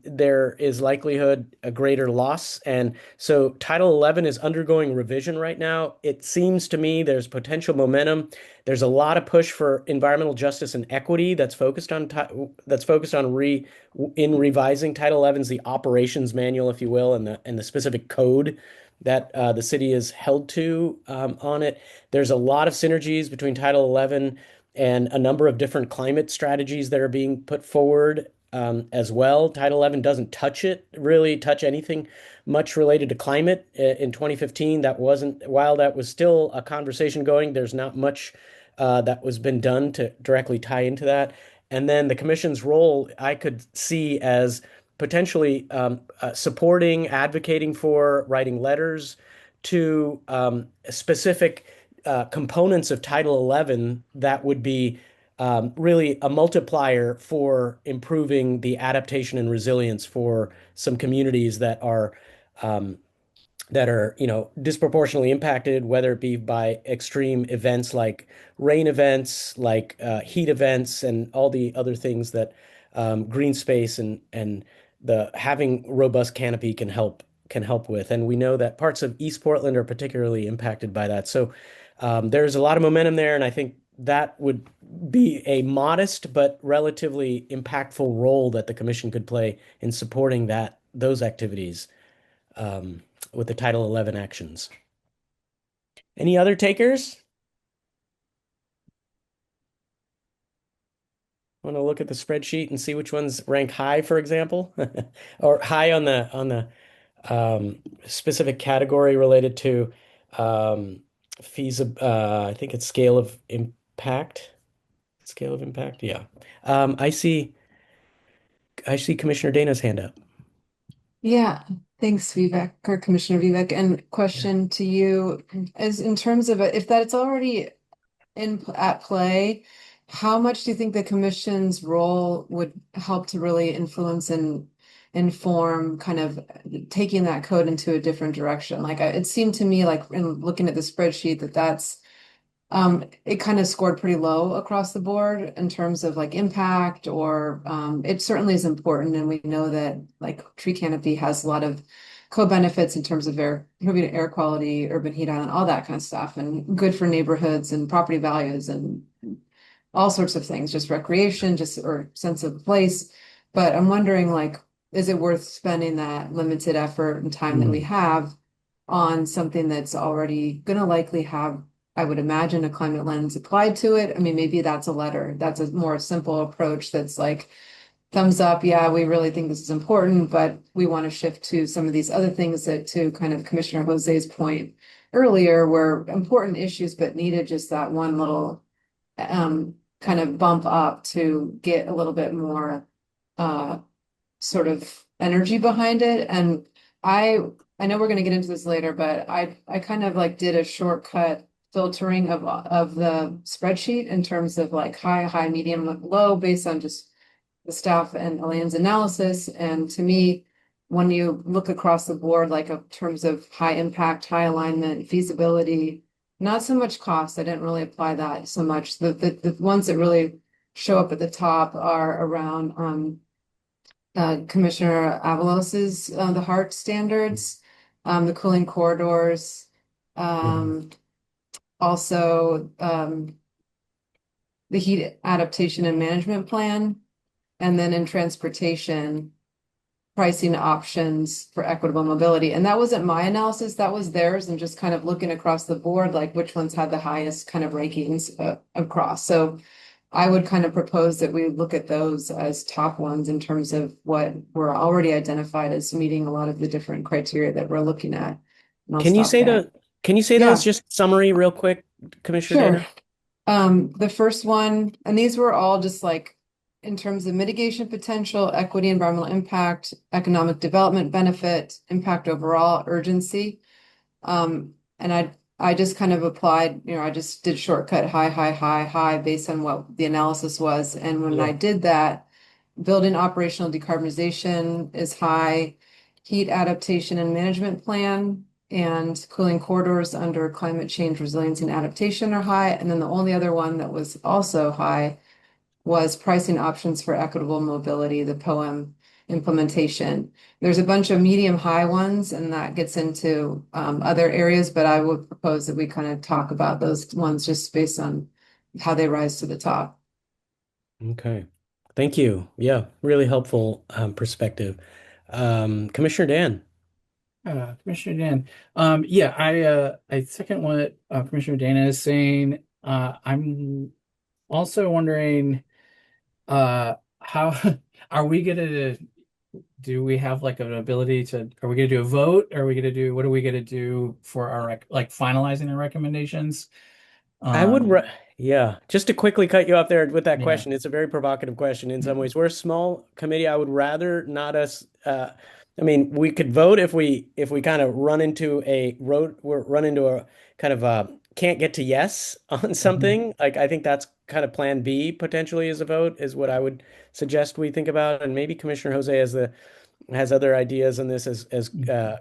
there is likelihood a greater loss. And so Title 11 is undergoing revision right now. It seems to me there's potential momentum. There's a lot of push for environmental justice and equity that's focused on revising Title 11's the operations manual, if you will, and the specific code that the city is held to on it. There's a lot of synergies between Title 11 and a number of different climate strategies that are being put forward as well. Title 11 doesn't really touch anything much related to climate. In 2015, while that was still a conversation going, there's not much that was been done to directly tie into that. And then the commission's role, I could see as potentially supporting, advocating for, writing letters to specific components of Title 11 that would be really a multiplier for improving the adaptation and resilience for some communities that are that are, disproportionately impacted, whether it be by extreme events like rain events, like heat events, and all the other things that green space and the having robust canopy can help with. And we know that parts of East Portland are particularly impacted by that. So there's a lot of momentum there, and I think that would be a modest but relatively impactful role that the commission could play in supporting those activities um, with the Title 11 actions. Any other takers? Want to look at the spreadsheet and see which ones rank high, for example, or high on the specific category related to I think it's scale of impact. Scale of impact, yeah. I see Commissioner Dana's hand up. Yeah, thanks, Vivek, or Commissioner Vivek. And question to you is in terms of if that's already at play, how much do you think the commission's role would help to really influence and inform kind of taking that code into a different direction? Like it seemed to me like in looking at the spreadsheet that's it kind of scored pretty low across the board in terms of like impact or it certainly is important. And we know that like tree canopy has a lot of co-benefits in terms of improving air quality, urban heat island, all that kind of stuff, and good for neighborhoods and property values and all sorts of things, just recreation, or sense of place. But I'm wondering, like, is it worth spending that limited effort and time that we have on something that's already going to likely have, I would imagine, a climate lens applied to it? I mean, maybe that's a letter. That's a more simple approach that's like, thumbs up, yeah, we really think this is important, but we want to shift to some of these other things that, to kind of Commissioner Jose's point earlier, were important issues, but needed just that one little kind of bump up to get a little bit more sort of energy behind it. And I know we're going to get into this later, but I kind of like did a shortcut filtering of the spreadsheet in terms of like high, medium, low, based on just the staff and Elaine's analysis. And to me, when you look across the board, like in terms of high impact, high alignment, feasibility, not so much cost, I didn't really apply that so much. The ones that really show up at the top are around Commissioner Avalos's the HART standards, the cooling corridors, also the heat adaptation and management plan, and then in transportation, pricing options for equitable mobility. And that wasn't my analysis, that was theirs, and just kind of looking across the board, like which ones had the highest kind of rankings across. So I would kind of propose that we look at those as top ones in terms of what were already identified as meeting a lot of the different criteria that we're looking at. And I'll Can you stop say there. those Yeah. just summary real quick, Commissioner Sure. Dana? The first one, and these were all just like in terms of mitigation potential, equity, environmental impact, economic development benefit, impact overall, urgency. And I just kind of applied, I just did shortcut high based on what the analysis was. And when I did that, building operational decarbonization is high, heat adaptation and management plan and cooling corridors under climate change resilience and adaptation are high. And then the only other one that was also high was pricing options for equitable mobility, the POEM implementation. There's a bunch of medium high ones, and that gets into other areas, but I would propose that we kind of talk about those ones just based on how they rise to the top. Okay. Thank you. Yeah, really helpful perspective. Commissioner Dan. Commissioner Dan. Yeah, I second what Commissioner Dana is saying. I'm also wondering, how are we gonna do we have like an ability to, are we gonna do a vote? Are we gonna do, what are we gonna do for our like finalizing our recommendations? I would, yeah, just to quickly cut you off there with that Yeah. question. It's a very provocative question in some ways. We're a small committee. I would rather not us. I mean, we could vote if we kind of run into a kind of a can't get to yes on something, like I think that's kind of plan B potentially as a vote is what I would suggest we think about. And maybe Commissioner Jose has other ideas on this as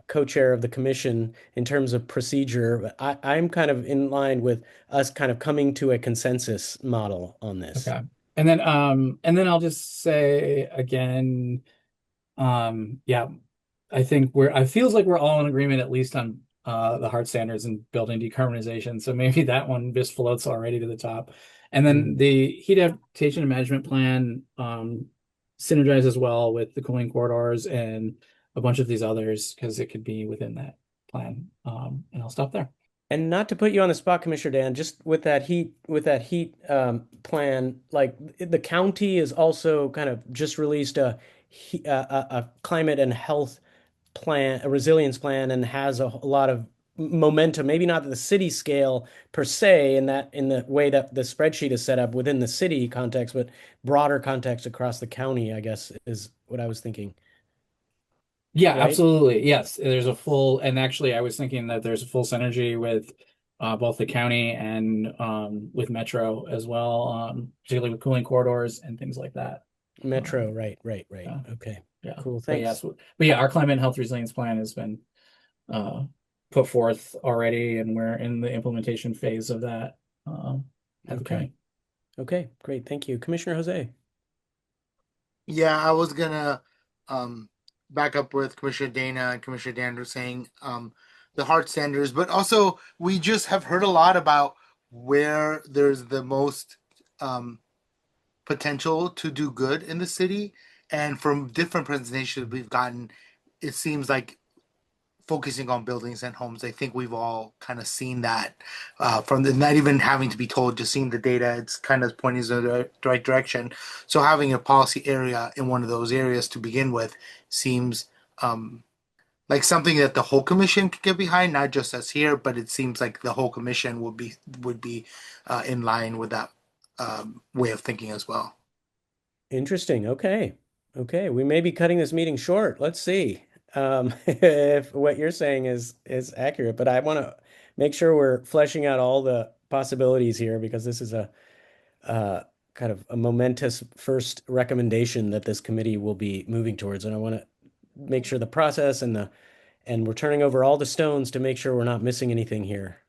co-chair of the commission in terms of procedure. But I'm kind of in line with us kind of coming to a consensus model on this. Okay. And then I'll just say again, yeah, I think I feels like we're all in agreement at least on the hard standards and building decarbonization. So maybe that one just floats already to the top. And then the heat adaptation and management plan synergizes well with the cooling corridors and a bunch of these others because it could be within that plan. And I'll stop there. And not to put you on the spot, Commissioner Dan, just with that heat plan, like the county is also kind of just released a climate and health plan, a resilience plan, and has a lot of momentum. Maybe not at the city scale per se, in the way that the spreadsheet is set up within the city context, but broader context across the county, I guess, is what I was thinking. Yeah, Right? absolutely. Yes, there's a full, and actually, I was thinking that there's a full synergy with both the county and with Metro as well, particularly with cooling corridors and things like that. Metro, right. Yeah. Okay. Yeah. Cool. But Thanks. yeah, our climate and health resilience plan has been put forth already, and we're in the implementation phase of that. At the county. Okay, great. Thank you. Commissioner Jose. Yeah, I was gonna back up with Commissioner Dana and Commissioner Dan were saying the hard standards, but also we just have heard a lot about where there's the most potential to do good in the city, and from different presentations we've gotten, it seems like focusing on buildings and homes. I think we've all kind of seen that from not even having to be told, just seeing the data, it's kind of pointing in the right direction. So having a policy area in one of those areas to begin with seems like something that the whole commission could get behind, not just us here, but it seems like the whole commission would be in line with that way of thinking as well. Interesting. Okay. We may be cutting this meeting short. Let's see if what you're saying is accurate. But I want to make sure we're fleshing out all the possibilities here because this is a kind of a momentous first recommendation that this committee will be moving towards. And I want to make sure the process and we're turning over all the stones to make sure we're not missing anything here.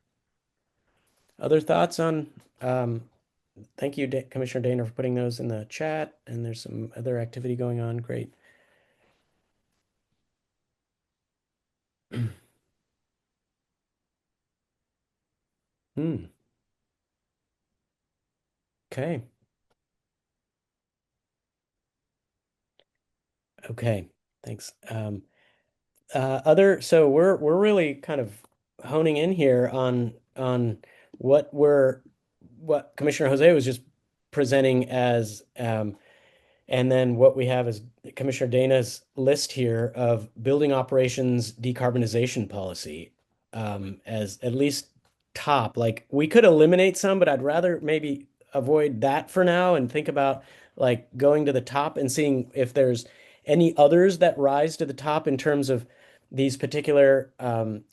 Other thoughts on thank you, Commissioner Dana, for putting those in the chat. And there's some other activity going on. Great. Okay. Okay. Thanks. So we're really kind of honing in here on what Commissioner Jose was just presenting as and then what we have is Commissioner Dana's list here of building operations decarbonization policy as at least top. Like we could eliminate some, but I'd rather maybe avoid that for now and think about like going to the top and seeing if there's any others that rise to the top in terms of these particular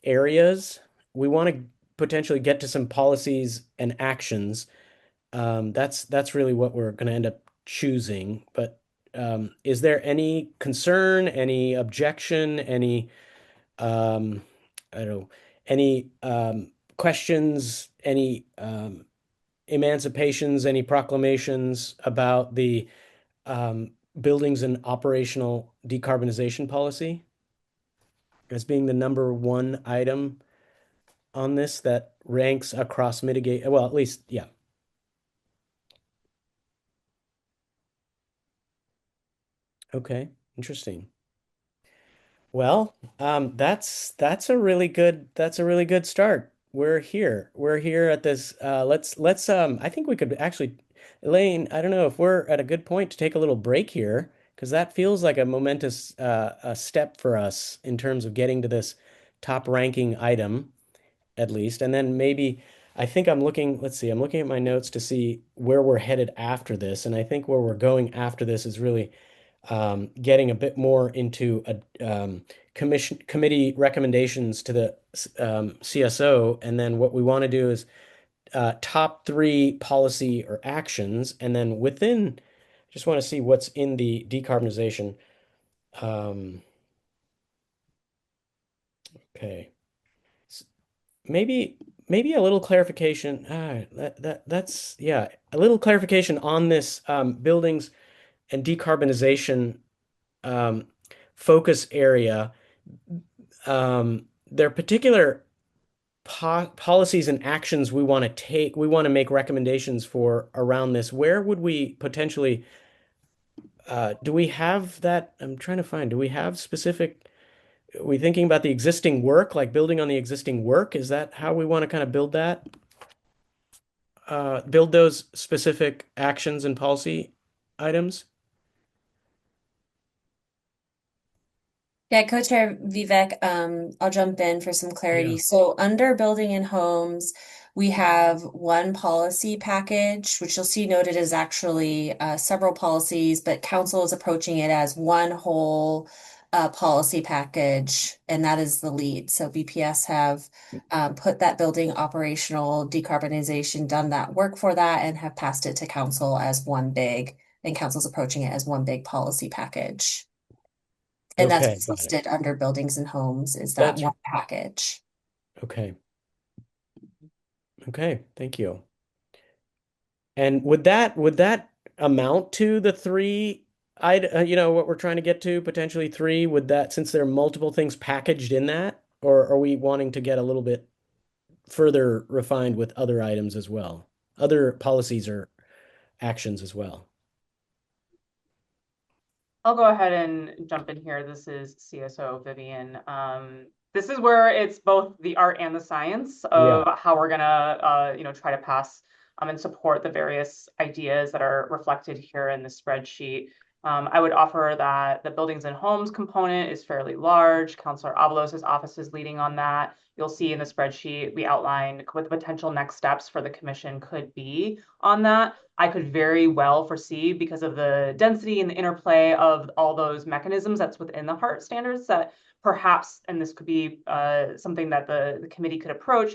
areas. We want to potentially get to some policies and actions. That's really what we're going to end up choosing. But is there any concern, any objection, any I don't know, any questions, any emancipations, any proclamations about the buildings and operational decarbonization policy as being the number one item on this that ranks across mitigate, well, at least, yeah. Okay, interesting. Well, that's a really good start. We're here at this. Let's I think we could actually, Elaine, I don't know if we're at a good point to take a little break here because that feels like a momentous a step for us in terms of getting to this top ranking item at least, and then maybe I think I'm looking. Let's see, I'm looking at my notes to see where we're headed after this, and I think where we're going after this is really getting a bit more into a committee recommendations to the CSO. And then what we want to do is top three policy or actions, and then within, just want to see what's in the decarbonization. Okay. Maybe a little clarification. That's yeah, a little clarification on this buildings and decarbonization um, focus area. There are particular policies and actions we want to take. We want to make recommendations for around this. Where would we potentially? Do we have that? I'm trying to find. Do we have specific? Are we thinking about the existing work, like building on the existing work? Is that how we want to kind of build that? Build those specific actions and policy items? Yeah, Co-Chair Vivek, I'll jump in for some clarity. Yeah. So under building and homes, we have one policy package, which you'll see noted as actually several policies, but council is approaching it as one whole policy package, and that is the lead. So BPS have put that building operational decarbonization, done that work for that, and have passed it to council as one big, and council's approaching it as one big policy package. And that's Okay, what's got it. listed under buildings and homes is that That's one package. okay. Okay, thank you. And would that amount to the three what we're trying to get to, potentially three? Would that, since there are multiple things packaged in that, or are we wanting to get a little bit further refined with other items as well, other policies or actions as well? I'll go ahead and jump in here. This is CSO Vivian. This is where it's both the art and the science of how we're gonna, try to pass and support the various ideas that are reflected here in the spreadsheet. I would offer that the buildings and homes component is fairly large. Councilor Avalos' office is leading on that. You'll see in the spreadsheet, we outline what the potential next steps for the commission could be on that. I could very well foresee, because of the density and the interplay of all those mechanisms that's within the HART standards, that perhaps, and this could be something that the committee could approach,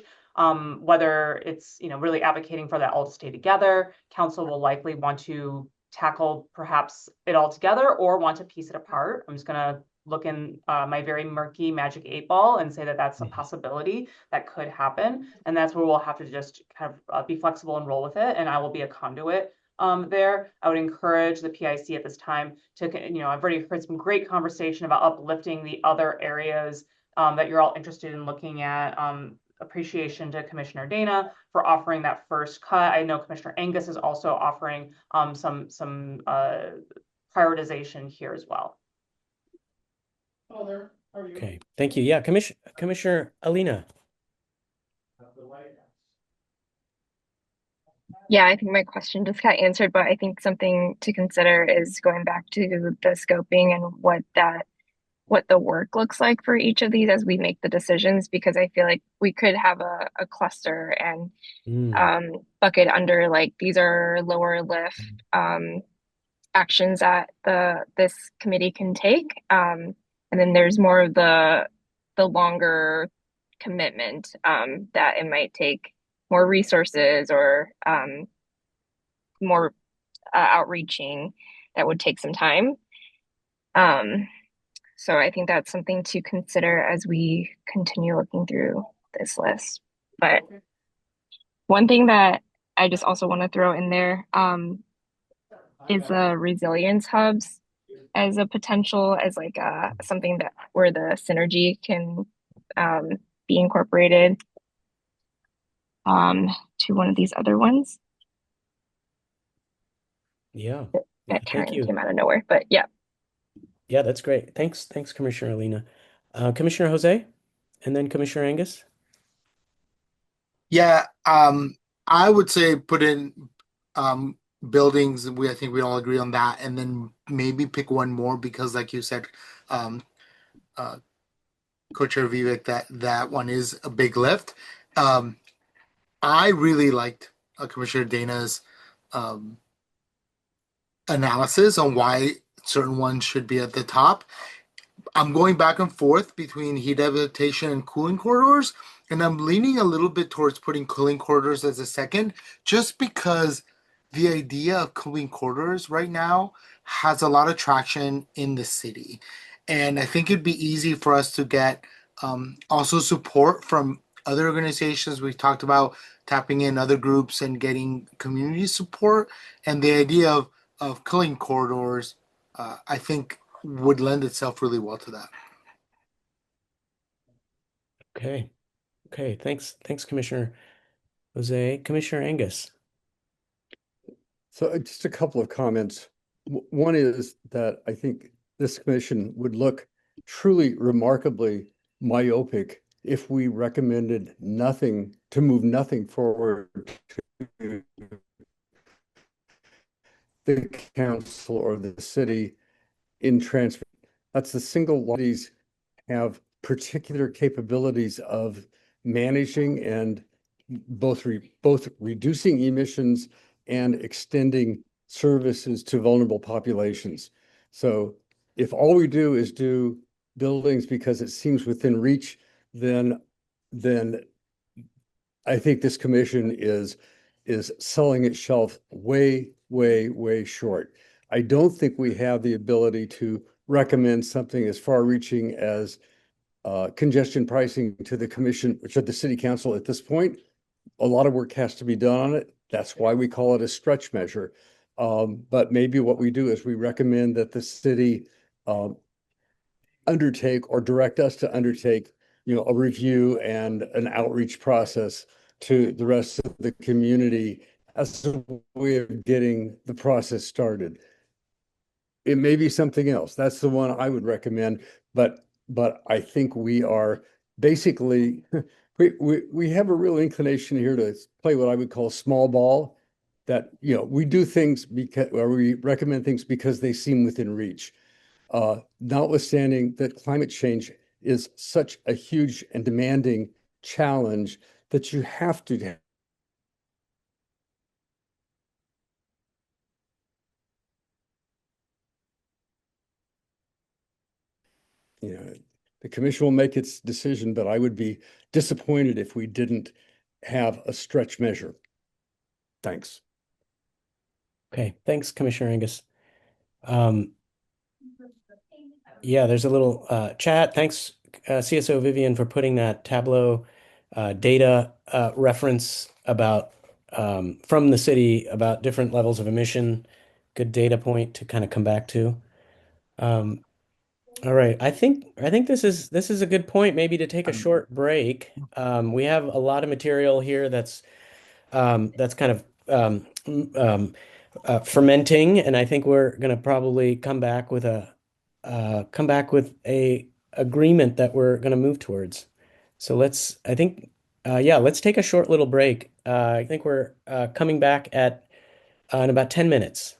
whether it's really advocating for that all to stay together. Council will likely want to tackle perhaps it all together or want to piece it apart. I'm just going to look in my very murky magic 8-ball and say that that's a possibility that could happen. And that's where we'll have to just kind of be flexible and roll with it. And I will be a conduit there. I would encourage the PIC at this time to, I've already heard some great conversation about uplifting the other areas that you're all interested in looking at. Appreciation to Commissioner Dana for offering that first cut. I know Commissioner Angus is also offering some prioritization here as well. Okay, thank you. Yeah, Commissioner Alina. Yeah, I think my question just got answered, but I think something to consider is going back to the scoping and what the work looks like for each of these as we make the decisions, because I feel like we could have a cluster and bucket under like these are lower lift actions that this committee can take. And then there's more of the longer commitment that it might take more resources or more outreaching that would take some time. So I think that's something to consider as we continue looking through this list. But one thing that I just also want to throw in there is the resilience hubs as a potential, as like something that where the synergy can be incorporated to one of these other ones. Yeah, That thank you. came out of nowhere, but yeah. Yeah, that's great. Thanks, Commissioner Alina. Commissioner Jose, and then Commissioner Angus. Yeah, I would say put in buildings. I think we all agree on that, and then maybe pick one more because, like you said, Co-Chair Vivek, that one is a big lift. I really liked Commissioner Dana's analysis on why certain ones should be at the top. I'm going back and forth between heat adaptation and cooling corridors, And I'm leaning a little bit towards putting cooling corridors as a second, just because the idea of cooling corridors right now has a lot of traction in the city. And I think it'd be easy for us to get also support from other organizations. We've talked about tapping in other groups and getting community support. And the idea of cooling corridors, I think, would lend itself really well to that. Okay. Okay. Thanks, Commissioner Jose. Commissioner Angus. So just a couple of comments. One is that I think this commission would look truly remarkably myopic if we recommended nothing to move nothing forward to the council or the city in transfer. That's the single law. These have particular capabilities of managing and both reducing emissions and extending services to vulnerable populations. So if all we do is do buildings because it seems within reach, then I think this commission is selling itself way short. I don't think we have the ability to recommend something as far-reaching as congestion pricing to the commission, or to the city council at this point. A lot of work has to be done on it. That's why we call it a stretch measure. But maybe what we do is we recommend that the city undertake or direct us to undertake, a review and an outreach process to the rest of the community as a way of getting the process started. It may be something else. That's the one I would recommend, but I think we are basically we have a real inclination here to play what I would call small ball, that we do things because, or we recommend things because they seem within reach. Notwithstanding that climate change is such a huge and demanding challenge that you have to the commission will make its decision, but I would be disappointed if we didn't have a stretch measure. Thanks. Okay. Thanks, Commissioner Angus. Yeah, there's a little chat. Thanks, CSO Vivian, for putting that Tableau data reference about from the city about different levels of emission. Good data point to kind of come back to. All right, I think this is a good point maybe to take a short break. We have a lot of material here that's kind of fermenting, and I think we're gonna probably come back with a agreement that we're gonna move towards. So let's take a short little break. I think we're coming back at in about 10 minutes.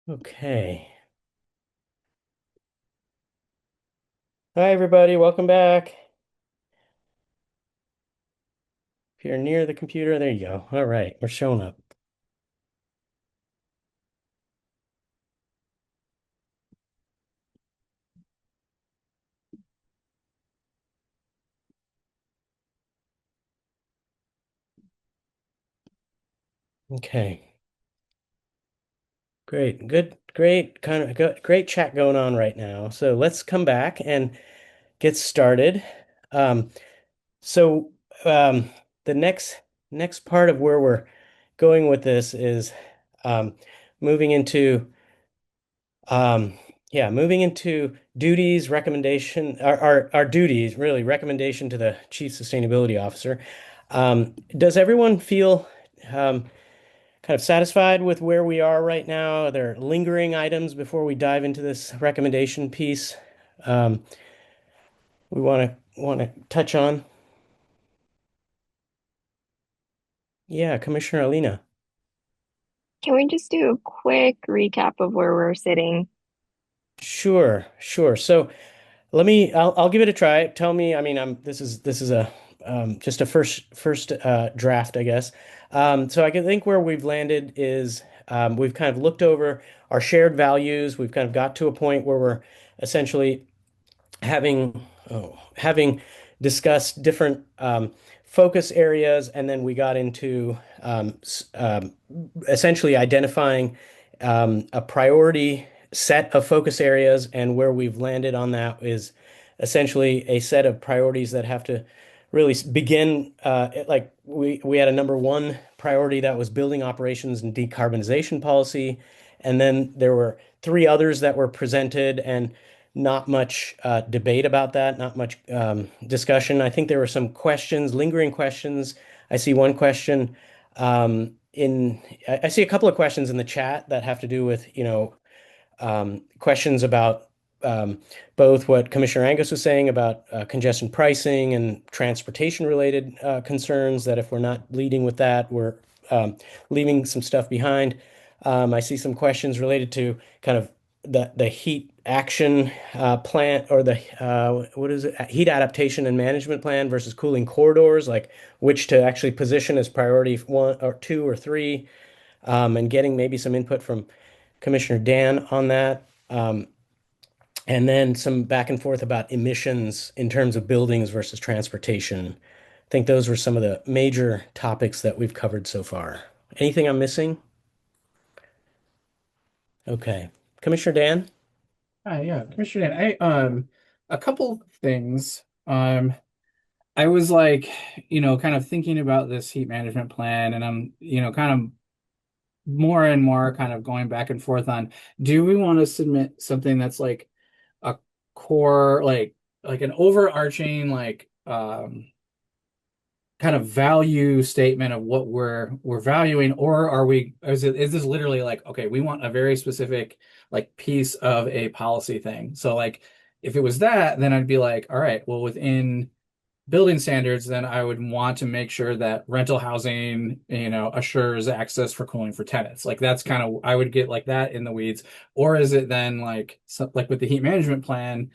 Okay. Hi, everybody. Welcome back. If you're near the computer, there you go. All right, we're showing up. Okay. Great. Great great chat going on right now. So let's come back and get started. Um, so um, the next part of where we're going with this is um, moving into um, moving into duties, recommendation, our duties, really, recommendation to the Chief Sustainability Officer. Does everyone feel kind of satisfied with where we are right now? Are there lingering items before we dive into this recommendation piece um, we want to touch on? Yeah, Commissioner Alina. Can we just do a quick recap of where we're sitting? Sure, sure. So I'll give it a try. Tell me, I mean, this is a just a first draft, I guess. So I can think where we've landed is we've kind of looked over our shared values. We've kind of got to a point where we're essentially having discussed different focus areas, and then we got into essentially identifying a priority set of focus areas, and where we've landed on that is essentially a set of priorities that have to really begin like we had a number one priority that was building operations and decarbonization policy, and then there were three others that were presented, and not much debate about that, not much discussion. I think there were some questions, lingering questions. I see one question I see a couple of questions in the chat that have to do with, questions about both what Commissioner Angus was saying about congestion pricing and transportation related concerns, that if we're not leading with that, we're leaving some stuff behind. I see some questions related to kind of the heat action plan, or the what is it? Heat adaptation and management plan versus cooling corridors, like which to actually position as priority one or two or three, and getting maybe some input from Commissioner Dan on that. And then some back and forth about emissions in terms of buildings versus transportation. I think those were some of the major topics that we've covered so far. Anything I'm missing? Okay. Commissioner Dan? Hi, yeah, Commissioner Dan. A couple things. I was like, kind of thinking about this heat management plan, and I'm, kind of more and more kind of going back and forth on, do we want to submit something that's like a core, like an overarching, like kind of value statement of what we're valuing, or is this literally like, okay, we want a very specific like piece of a policy thing. So like if it was that, then I'd be like, all right, well, within building standards, then I would want to make sure that rental housing, assures access for cooling for tenants. Like that's kind of, I would get like that in the weeds. Or is it then like, like with the heat management plan,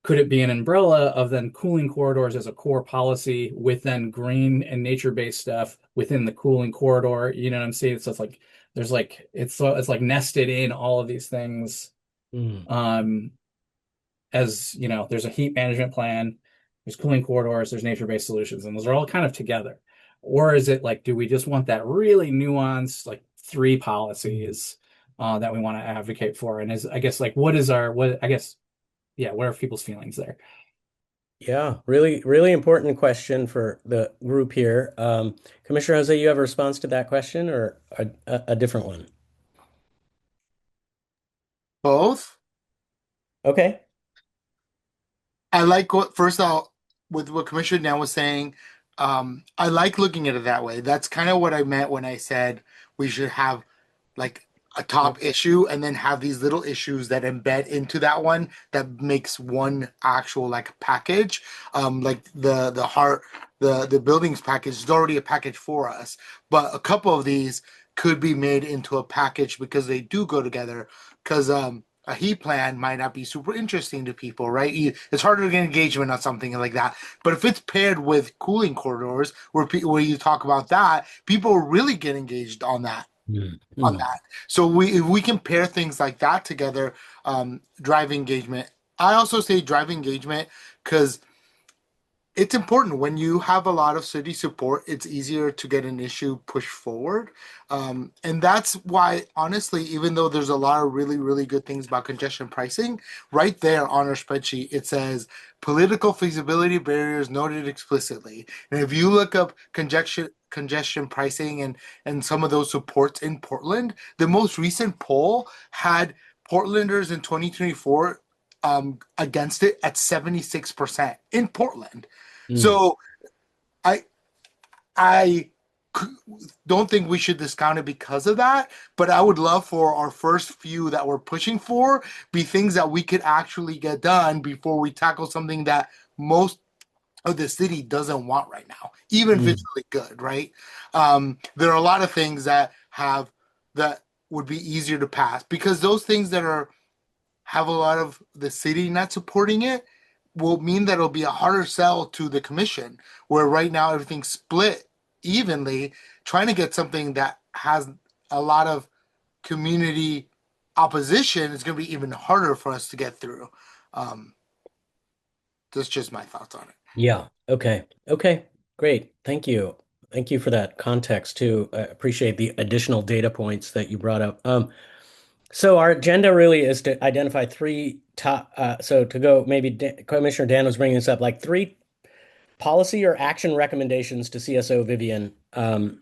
could it be an umbrella of then cooling corridors as a core policy with then green and nature-based stuff within the cooling corridor? You know what I'm saying? So it's like there's like it's like nested in all of these things. Mm. As there's a heat management plan, there's cooling corridors, there's nature-based solutions, and those are all kind of together. Or is it like, do we just want that really nuanced like three policies that we want to advocate for? And is I guess like what are people's feelings there? Yeah, really, really important question for the group here. Commissioner Jose, you have a response to that question, or a different one? Both. Okay. I like what first of all with what Commissioner Dan was saying. I like looking at it that way. That's kind of what I meant when I said we should have like a top issue and then have these little issues that embed into that one that makes one actual like package. Like the buildings package is already a package for us, but a couple of these could be made into a package because they do go together. Because a heat plan might not be super interesting to people, right? It's harder to get engagement on something like that. But if it's paired with cooling corridors, where you talk about that, people really get engaged on that. On that. So if we can pair things like that together, drive engagement. I also say drive engagement because it's important when you have a lot of city support, it's easier to get an issue pushed forward. And that's why, honestly, even though there's a lot of really, really good things about congestion pricing, right there on our spreadsheet, it says political feasibility barriers noted explicitly. And if you look up congestion pricing and some of those supports in Portland, the most recent poll had Portlanders in 2024 against it at 76% in Portland. So I don't think we should discount it because of that, but I would love for our first few that we're pushing for be things that we could actually get done before we tackle something that most of the city doesn't want right now, even if it's really good, right? There are a lot of things that would be easier to pass because those things that have a lot of the city not supporting it will mean that it'll be a harder sell to the commission, where right now everything's split evenly. Trying to get something that has a lot of community opposition is going to be even harder for us to get through. That's just my thoughts on it. Yeah. Okay. Great. Thank you. Thank you for that context too. I appreciate the additional data points that you brought up. So our agenda really is to identify three top. So to go, maybe Commissioner Dan was bringing this up, like three policy or action recommendations to CSO Vivian. And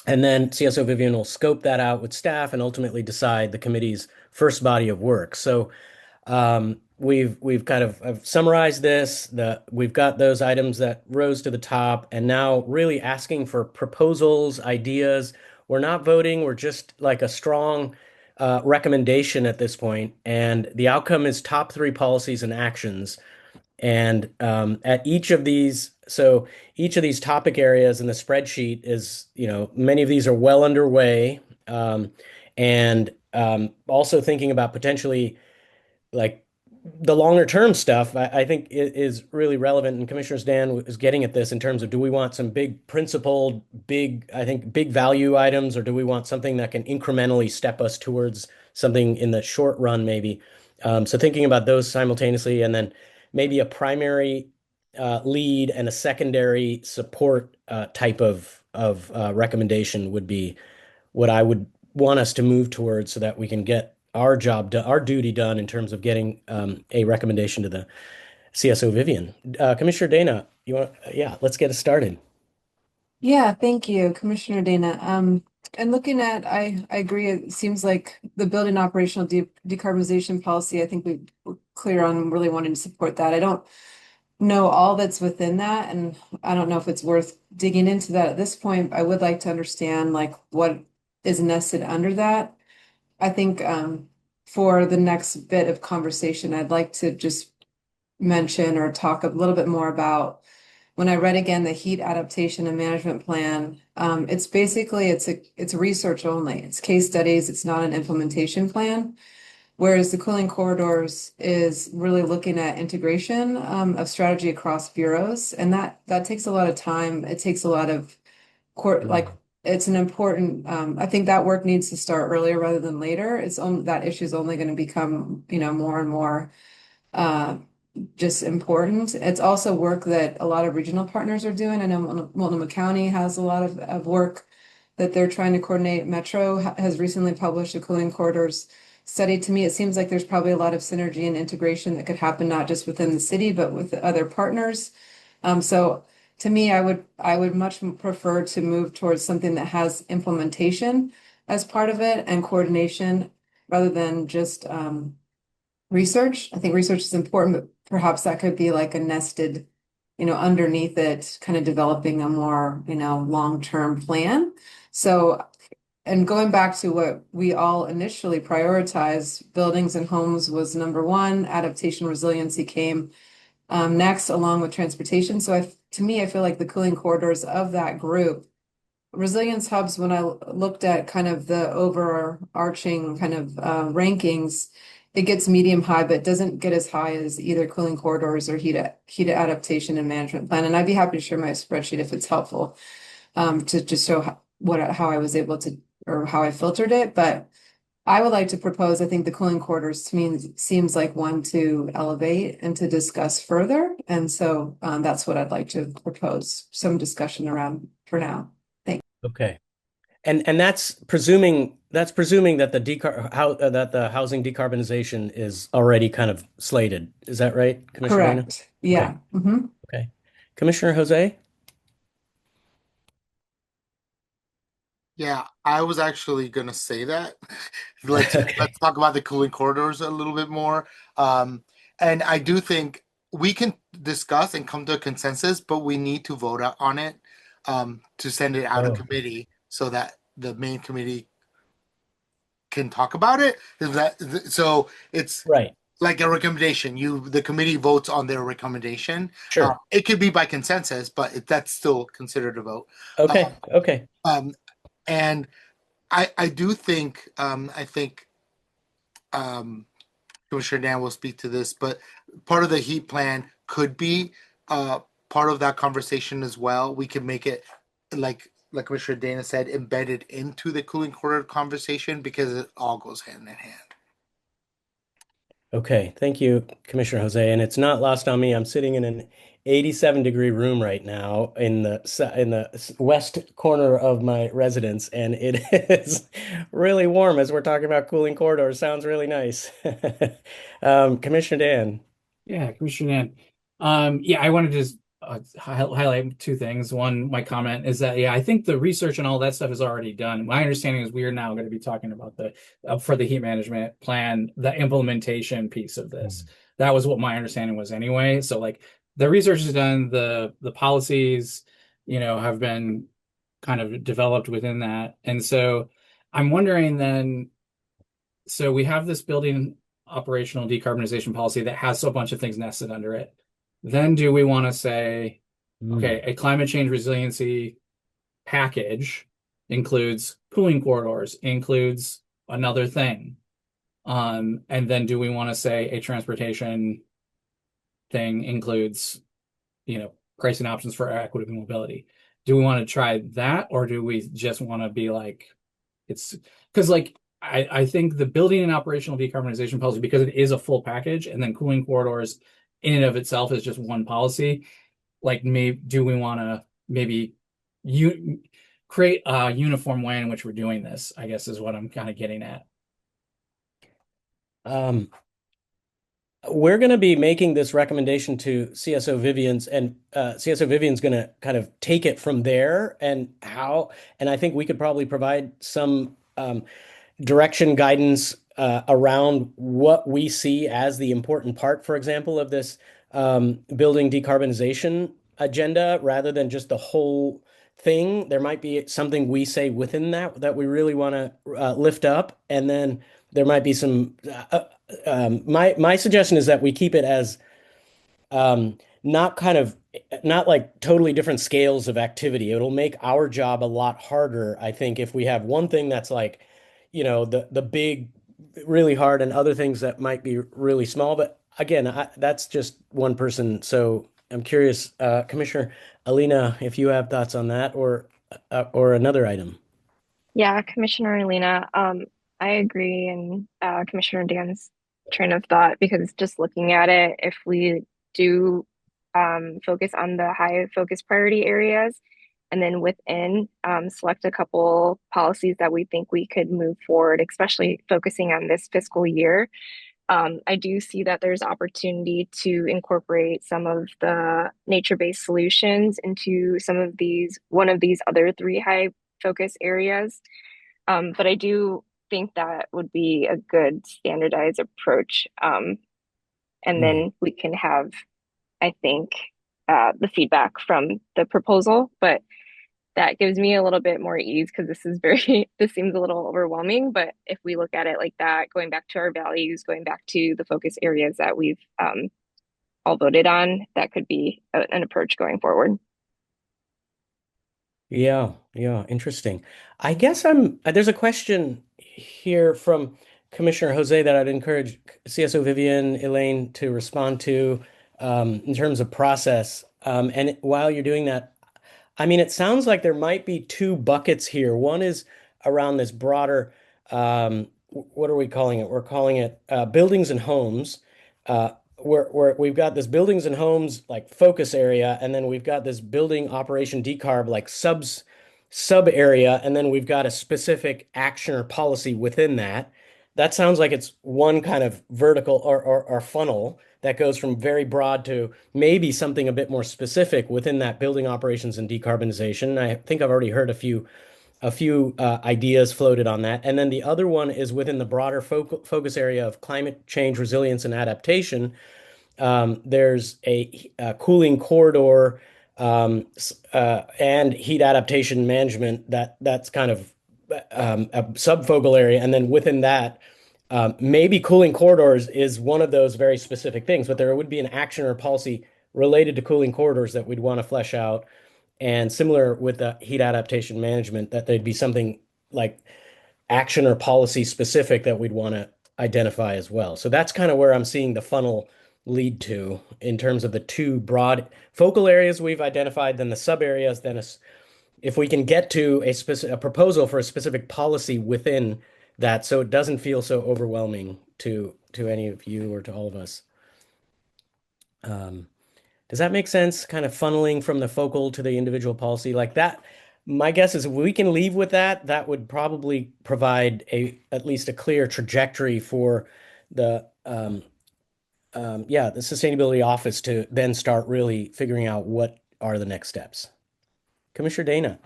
then CSO Vivian will scope that out with staff and ultimately decide the committee's first body of work. So we've kind of I've summarized this. We've got those items that rose to the top, and now really asking for proposals, ideas. We're not voting. We're just like a strong recommendation at this point, and the outcome is top three policies and actions. And at each of these topic areas in the spreadsheet is, many of these are well underway. And also thinking about potentially like the longer term stuff, I think is really relevant. And Commissioner Dan is getting at this in terms of, do we want some big principled, big value items, or do we want something that can incrementally step us towards something in the short run, maybe? So thinking about those simultaneously, and then maybe a primary lead and a secondary support type of recommendation would be what I would want us to move towards, so that we can get our duty done in terms of getting a recommendation to the CSO Vivian. Commissioner Dana, let's get it started. Yeah, thank you, Commissioner Dana. And looking at, I agree, it seems like the building operational decarbonization policy, I think we're clear on really wanting to support that. I don't know all that's within that, and I don't know if it's worth digging into that at this point. I would like to understand like what is nested under that. I think for the next bit of conversation, I'd like to just mention or talk a little bit more about when I read again the heat adaptation and management plan. It's basically it's research only. It's case studies. It's not an implementation plan. Whereas the cooling corridors is really looking at integration of strategy across bureaus, and that takes a lot of time. It takes a lot of it's an important. I think that work needs to start earlier rather than later. That issue is only going to become more and more just important. It's also work that a lot of regional partners are doing. I know Multnomah County has a lot of work that they're trying to coordinate. Metro has recently published a cooling corridors study. To me, it seems like there's probably a lot of synergy and integration that could happen, not just within the city, but with other partners. So to me, I would much prefer to move towards something that has implementation as part of it and coordination rather than just research. I think research is important, but perhaps that could be like a nested, underneath it, kind of developing a more, long-term plan. So, and going back to what we all initially prioritized, buildings and homes was number one, adaptation resiliency came next, along with transportation. So to me, I feel like the cooling corridors of that group resilience hubs, when I looked at kind of the overarching kind of rankings, it gets medium high, but doesn't get as high as either cooling corridors or heat adaptation and management plan. And I'd be happy to share my spreadsheet if it's helpful to just show how I was able to, or how I filtered it. But I would like to propose, I think the cooling quarters to me seems like one to elevate and to discuss further. And so that's what I'd like to propose some discussion around for now. Okay. And that's presuming that the housing decarbonization is already kind of slated. Is that right, Commissioner Dana? Correct. Yeah. Mhm. Okay. Commissioner Jose? Yeah, I was actually gonna say that. Let's talk about the cooling corridors a little bit more. And I do think we can discuss and come to a consensus, but we need to vote on it to send it out of Oh. committee so that the main committee can talk about it. So it's Right. like a recommendation. The committee votes on their recommendation. Sure. It could be by consensus, but that's still considered a vote. Okay. Okay. And I do think Commissioner Dan will speak to this, but part of the heat plan could be part of that conversation as well. We could make it like Commissioner Dana said, embedded into the cooling corridor conversation because it all goes hand in hand. Okay. Thank you, Commissioner Jose. And it's not lost on me. I'm sitting in an 87-degree room right now in the west corner of my residence, and it is really warm as we're talking about cooling corridors. Sounds really nice. Commissioner Dan. Yeah, Commissioner Nan. Yeah, I wanted to just highlight two things. One, my comment is that, yeah, I think the research and all that stuff is already done. My understanding is we are now going to be talking about the for the heat management plan, the implementation piece of this. That was what my understanding was anyway. So like the research is done, the policies, have been kind of developed within that. And so I'm wondering then, so we have this building operational decarbonization policy that has a bunch of things nested under it. Then do we want to say, okay, a climate change resiliency package includes cooling corridors, includes another thing. And then do we want to say a transportation thing includes, pricing options for equitable mobility? Do we want to try that, or do we just want to be like, it's because like I think the building and operational decarbonization policy, because it is a full package, and then cooling corridors in and of itself is just one policy. Like, do we want to maybe create a uniform way in which we're doing this, I guess is what I'm kind of getting at. We're going to be making this recommendation to CSO Vivian's, and CSO Vivian's going to kind of take it from there and I think we could probably provide some direction, guidance around what we see as the important part, for example, of this building decarbonization agenda, rather than just the whole thing. There might be something we say within that we really want to lift up, and then there might be some. My suggestion is that we keep it as not like totally different scales of activity. It'll make our job a lot harder, I think, if we have one thing that's like, the big, really hard, and other things that might be really small. But again, that's just one person. So I'm curious, Commissioner Alina, if you have thoughts on that or another item. Yeah, Commissioner Alina, I agree in Commissioner Dan's train of thought, because just looking at it, if we do focus on the high focus priority areas, and then within select a couple policies that we think we could move forward, especially focusing on this fiscal year. I do see that there's opportunity to incorporate some of the nature-based solutions into one of these other three high focus areas. But I do think that would be a good standardized approach. And then we can have, I think, the feedback from the proposal, but that gives me a little bit more ease, because this seems a little overwhelming. But if we look at it like that, going back to our values, going back to the focus areas that we've all voted on, that could be an approach going forward. Yeah, yeah, interesting. I guess there's a question here from Commissioner Jose that I'd encourage CSO Vivian, Elaine to respond to in terms of process. And while you're doing that, I mean, it sounds like there might be two buckets here. One is around this broader, what are we calling it? We're calling it buildings and homes. Where we've got this buildings and homes like focus area, and then we've got this building operation decarb like sub area, and then we've got a specific action or policy within that. That sounds like it's one kind of vertical or funnel that goes from very broad to maybe something a bit more specific within that building operations and decarbonization. I think I've already heard a few ideas floated on that. And then the other one is within the broader focus area of climate change, resilience, and adaptation. There's a cooling corridor and heat adaptation management that's kind of a subfocal area. And then within that, maybe cooling corridors is one of those very specific things, but there would be an action or policy related to cooling corridors that we'd want to flesh out. And similar with the heat adaptation management, that there'd be something like action or policy specific that we'd want to identify as well. So that's kind of where I'm seeing the funnel lead to in terms of the two broad focal areas we've identified, then the sub areas, then if we can get to a proposal for a specific policy within that, so it doesn't feel so overwhelming to any of you or to all of us. Does that make sense? Kind of funneling from the focal to the individual policy like that. My guess is if we can leave with that, that would probably provide at least a clear trajectory for the the sustainability office to then start really figuring out what are the next steps. Commissioner Dana.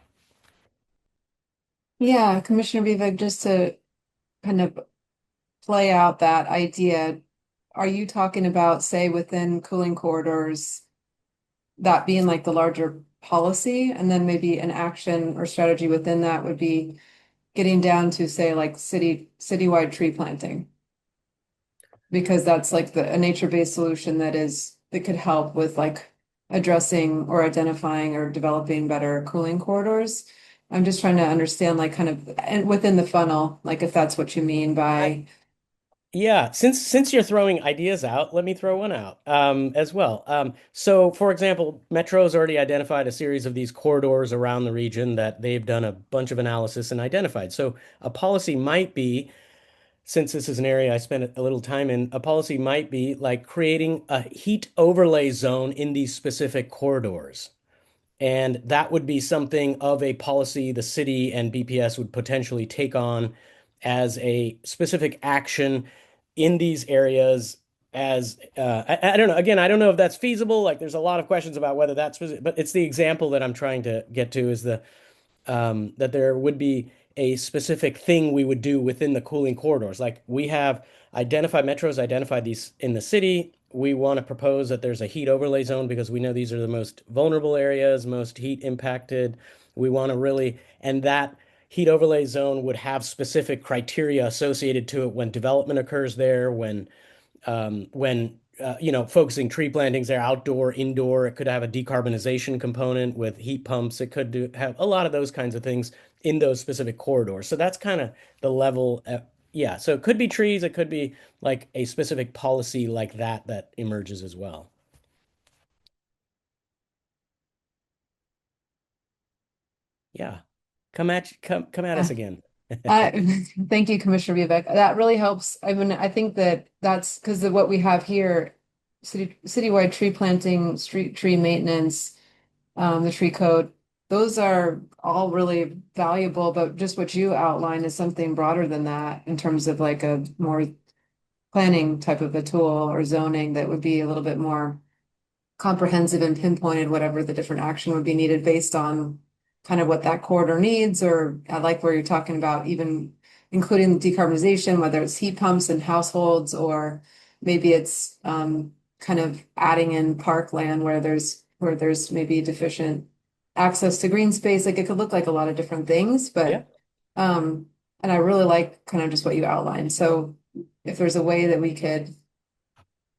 Yeah, Commissioner Vivek, just to kind of play out that idea, are you talking about, say, within cooling corridors, that being like the larger policy, and then maybe an action or strategy within that would be getting down to, say, like citywide tree planting? Because that's like a nature-based solution that could help with like addressing or identifying or developing better cooling corridors. I'm just trying to understand like kind of and within the funnel, like if that's what you mean by Yeah, since you're throwing ideas out, let me throw one out as well. So, for example, Metro's already identified a series of these corridors around the region that they've done a bunch of analysis and identified. So, a policy might be, since this is an area I spent a little time in, a policy might be like creating a heat overlay zone in these specific corridors. And that would be something of a policy the city and BPS would potentially take on as a specific action in these areas. As I don't know, again, I don't know if that's feasible. Like, there's a lot of questions about whether that's, but it's the example that I'm trying to get to is that there would be a specific thing we would do within the cooling corridors. Like we have identified Metros, identified these in the city. We want to propose that there's a heat overlay zone because we know these are the most vulnerable areas, most heat impacted. We want to really, and that heat overlay zone would have specific criteria associated to it when development occurs there, focusing tree plantings there, outdoor, indoor. It could have a decarbonization component with heat pumps. It could have a lot of those kinds of things in those specific corridors. So that's kind of the level. Yeah. So it could be trees. It could be like a specific policy like that emerges as well. Yeah. Come at us again. Thank you, Commissioner Vivek. That really helps. I mean, I think that's because of what we have here, citywide tree planting, street tree maintenance, the tree code. Those are all really valuable, but just what you outlined is something broader than that in terms of like a more planning type of a tool or zoning that would be a little bit more comprehensive and pinpointed, whatever the different action would be needed based on kind of what that corridor needs, or I like where you're talking about even including decarbonization, whether it's heat pumps in households, or maybe it's kind of adding in parkland where there's maybe deficient access to green space. Like it could look like a lot of different things, but Yeah. And I really like kind of just what you outlined. So if there's a way that we could,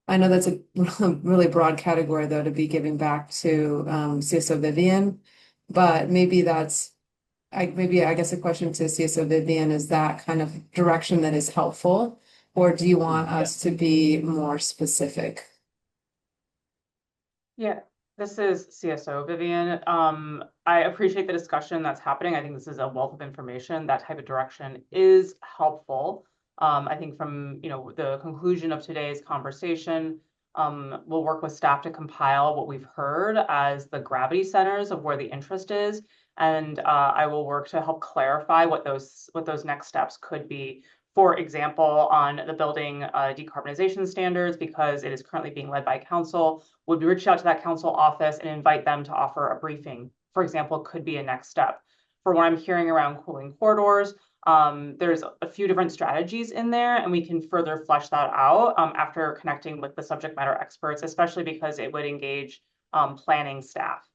I know that's a really broad category though, to be giving back to CSO Vivian. but maybe I guess a question to CSO Vivian, is that kind of direction that is helpful? Or do you want us to be more specific? Yeah, this is CSO Vivian. I appreciate the discussion that's happening. I think this is a wealth of information. That type of direction is helpful. I think from, the conclusion of today's conversation, we'll work with staff to compile what we've heard as the gravity centers of where the interest is. And I will work to help clarify what those next steps could be. For example, on the building decarbonization standards, because it is currently being led by council, would we reach out to that council office and invite them to offer a briefing, for example, could be a next step. For what I'm hearing around cooling corridors, there's a few different strategies in there, and we can further flesh that out after connecting with the subject matter experts, especially because it would engage planning staff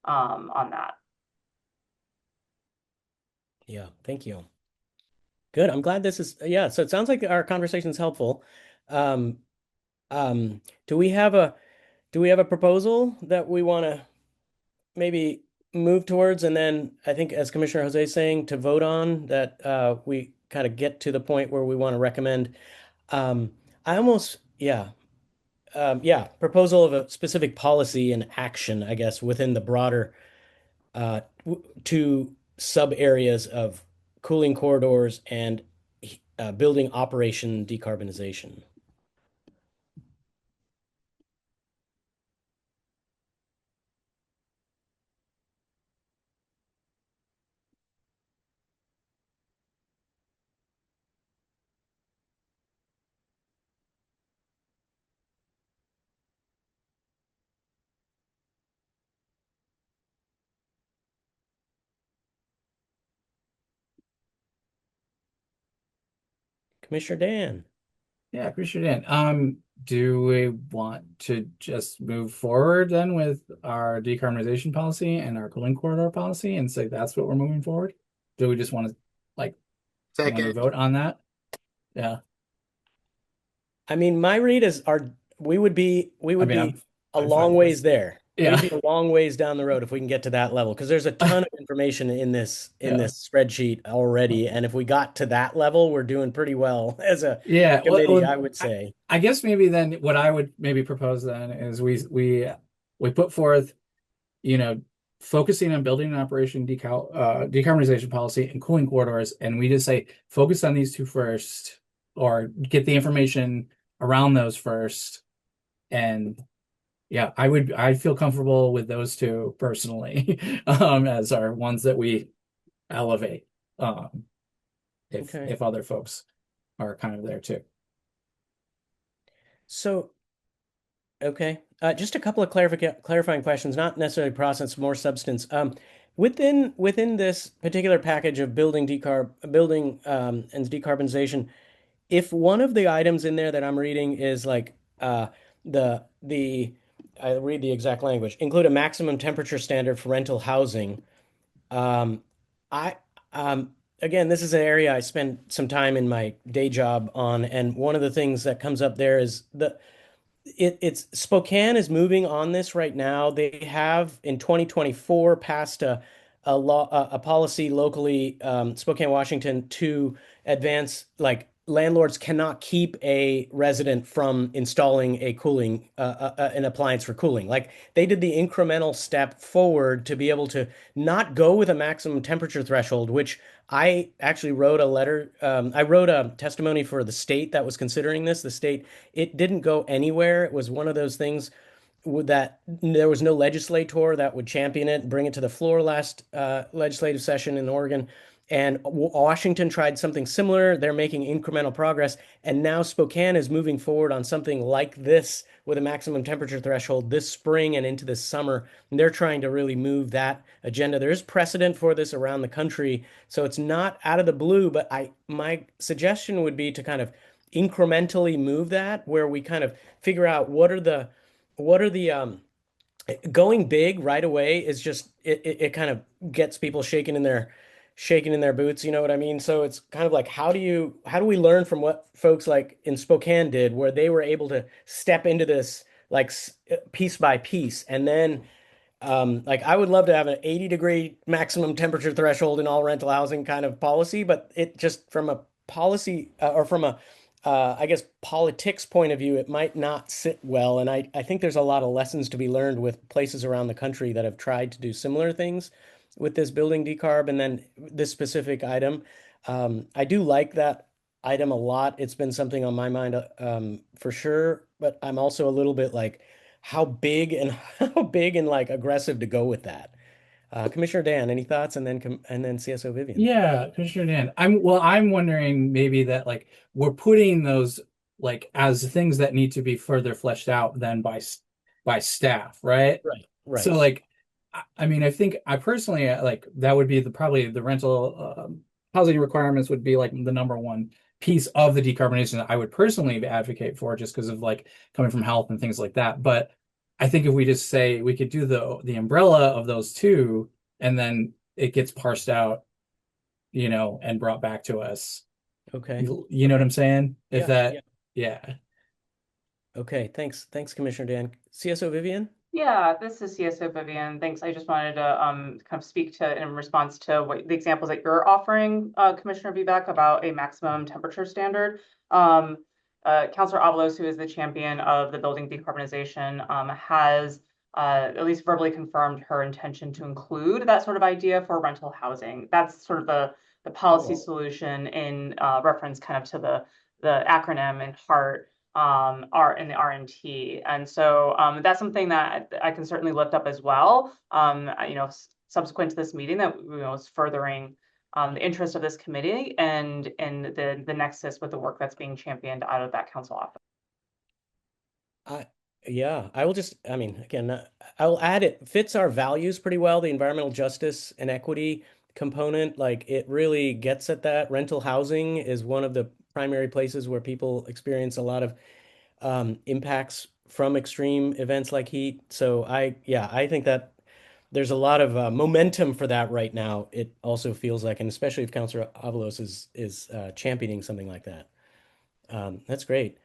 on that. Yeah, thank you. Good. I'm glad this is, yeah, so it sounds like our conversation is helpful. Um, do we have a proposal that we want to maybe move towards, and then I think, as Commissioner Jose is saying, to vote on that, we kind of get to the point where we want to recommend. I almost, yeah, proposal of a specific policy and action, I guess, within the broader two sub areas of cooling corridors and building operation decarbonization. Commissioner Dan. Yeah, appreciate it. Do we want to just move forward then with our decarbonization policy and our cooling corridor policy and say that's what we're moving forward? Do we just want to want to Second. vote on that? Yeah. I mean, my read is we would be I'm a fine long with ways this. there. Yeah. We'd be a long ways down the road if we can get to that level, because there's a ton of information in this Yeah. spreadsheet already, and if we got to that level, we're doing pretty well as a Yeah, committee, I would say. I guess maybe then what I would maybe propose then is we put forth, focusing on building an operation decarbonization policy and cooling corridors, and we just say focus on these two first, or get the information around those first. And yeah, I feel comfortable with those two personally, as our ones that we elevate. If other folks are kind of there too. So, okay, just a couple of clarifying questions, not necessarily process, more substance. Within this particular package of building and decarbonization, if one of the items in there that I'm reading is like I read the exact language, include a maximum temperature standard for rental housing. I again, this is an area I spend some time in my day job on, and one of the things that comes up there is it's Spokane is moving on this right now. They have in 2024 passed a law, a policy locally, Spokane, Washington, to advance, like, landlords cannot keep a resident from installing a cooling an appliance for cooling. Like, they did the incremental step forward to be able to not go with a maximum temperature threshold, which I actually wrote a letter. I wrote a testimony for the state that was considering this. The state, it didn't go anywhere. It was one of those things that there was no legislator that would champion it and bring it to the floor last legislative session in Oregon. And Washington tried something similar. They're making incremental progress. And now Spokane is moving forward on something like this with a maximum temperature threshold this spring and into this summer. And they're trying to really move that agenda. There is precedent for this around the country, so it's not out of the blue, but my suggestion would be to kind of incrementally move that, where we kind of figure out what are the going big right away is just it kind of gets people shaking in their boots, you know what I mean? So it's kind of like, how do we learn from what folks like in Spokane did, where they were able to step into this like piece by piece, and then Like I would love to have an 80-degree maximum temperature threshold in all rental housing kind of policy, but it just from a policy or from a I guess politics point of view, it might not sit well. And I think there's a lot of lessons to be learned with places around the country that have tried to do similar things with this building decarb and then this specific item. I do like that item a lot. It's been something on my mind for sure, but I'm also a little bit like how big and how big and like aggressive to go with that. Commissioner Dan, any thoughts? And then CSO Vivian. Yeah, Commissioner Dan. I'm wondering maybe that like we're putting those like as things that need to be further fleshed out then by staff, right? Right, right. So like I mean I think I personally like that would be probably the rental housing requirements would be like the number one piece of the decarbonization that I would personally advocate for just because of like coming from health and things like that. But I think if we just say we could do the umbrella of those two and then it gets parsed out, and brought back to us. Okay. You know what I'm saying? If Yeah, that, yeah. yeah. Okay, thanks. Thanks, Commissioner Dan. CSO Vivian? Yeah, this is CSO Vivian. Thanks. I just wanted to kind of speak to in response to what the examples that you're offering, Commissioner Vivek, about a maximum temperature standard. Councilor Avalos, who is the champion of the building decarbonization, has at least verbally confirmed her intention to include that sort of idea for rental housing. That's sort of the policy solution in reference kind of to the acronym in HEART. Are in the RNT. And so that's something that I can certainly lift up as well. Subsequent to this meeting that is furthering the interest of this committee and the nexus with the work that's being championed out of that council office. Yeah, I will again, I will add it fits our values pretty well, the environmental justice and equity component. Like it really gets at that. Rental housing is one of the primary places where people experience a lot of impacts from extreme events like heat. So I think that there's a lot of momentum for that right now. It also feels like, and especially if Councilor Avalos is championing something like that. That's great.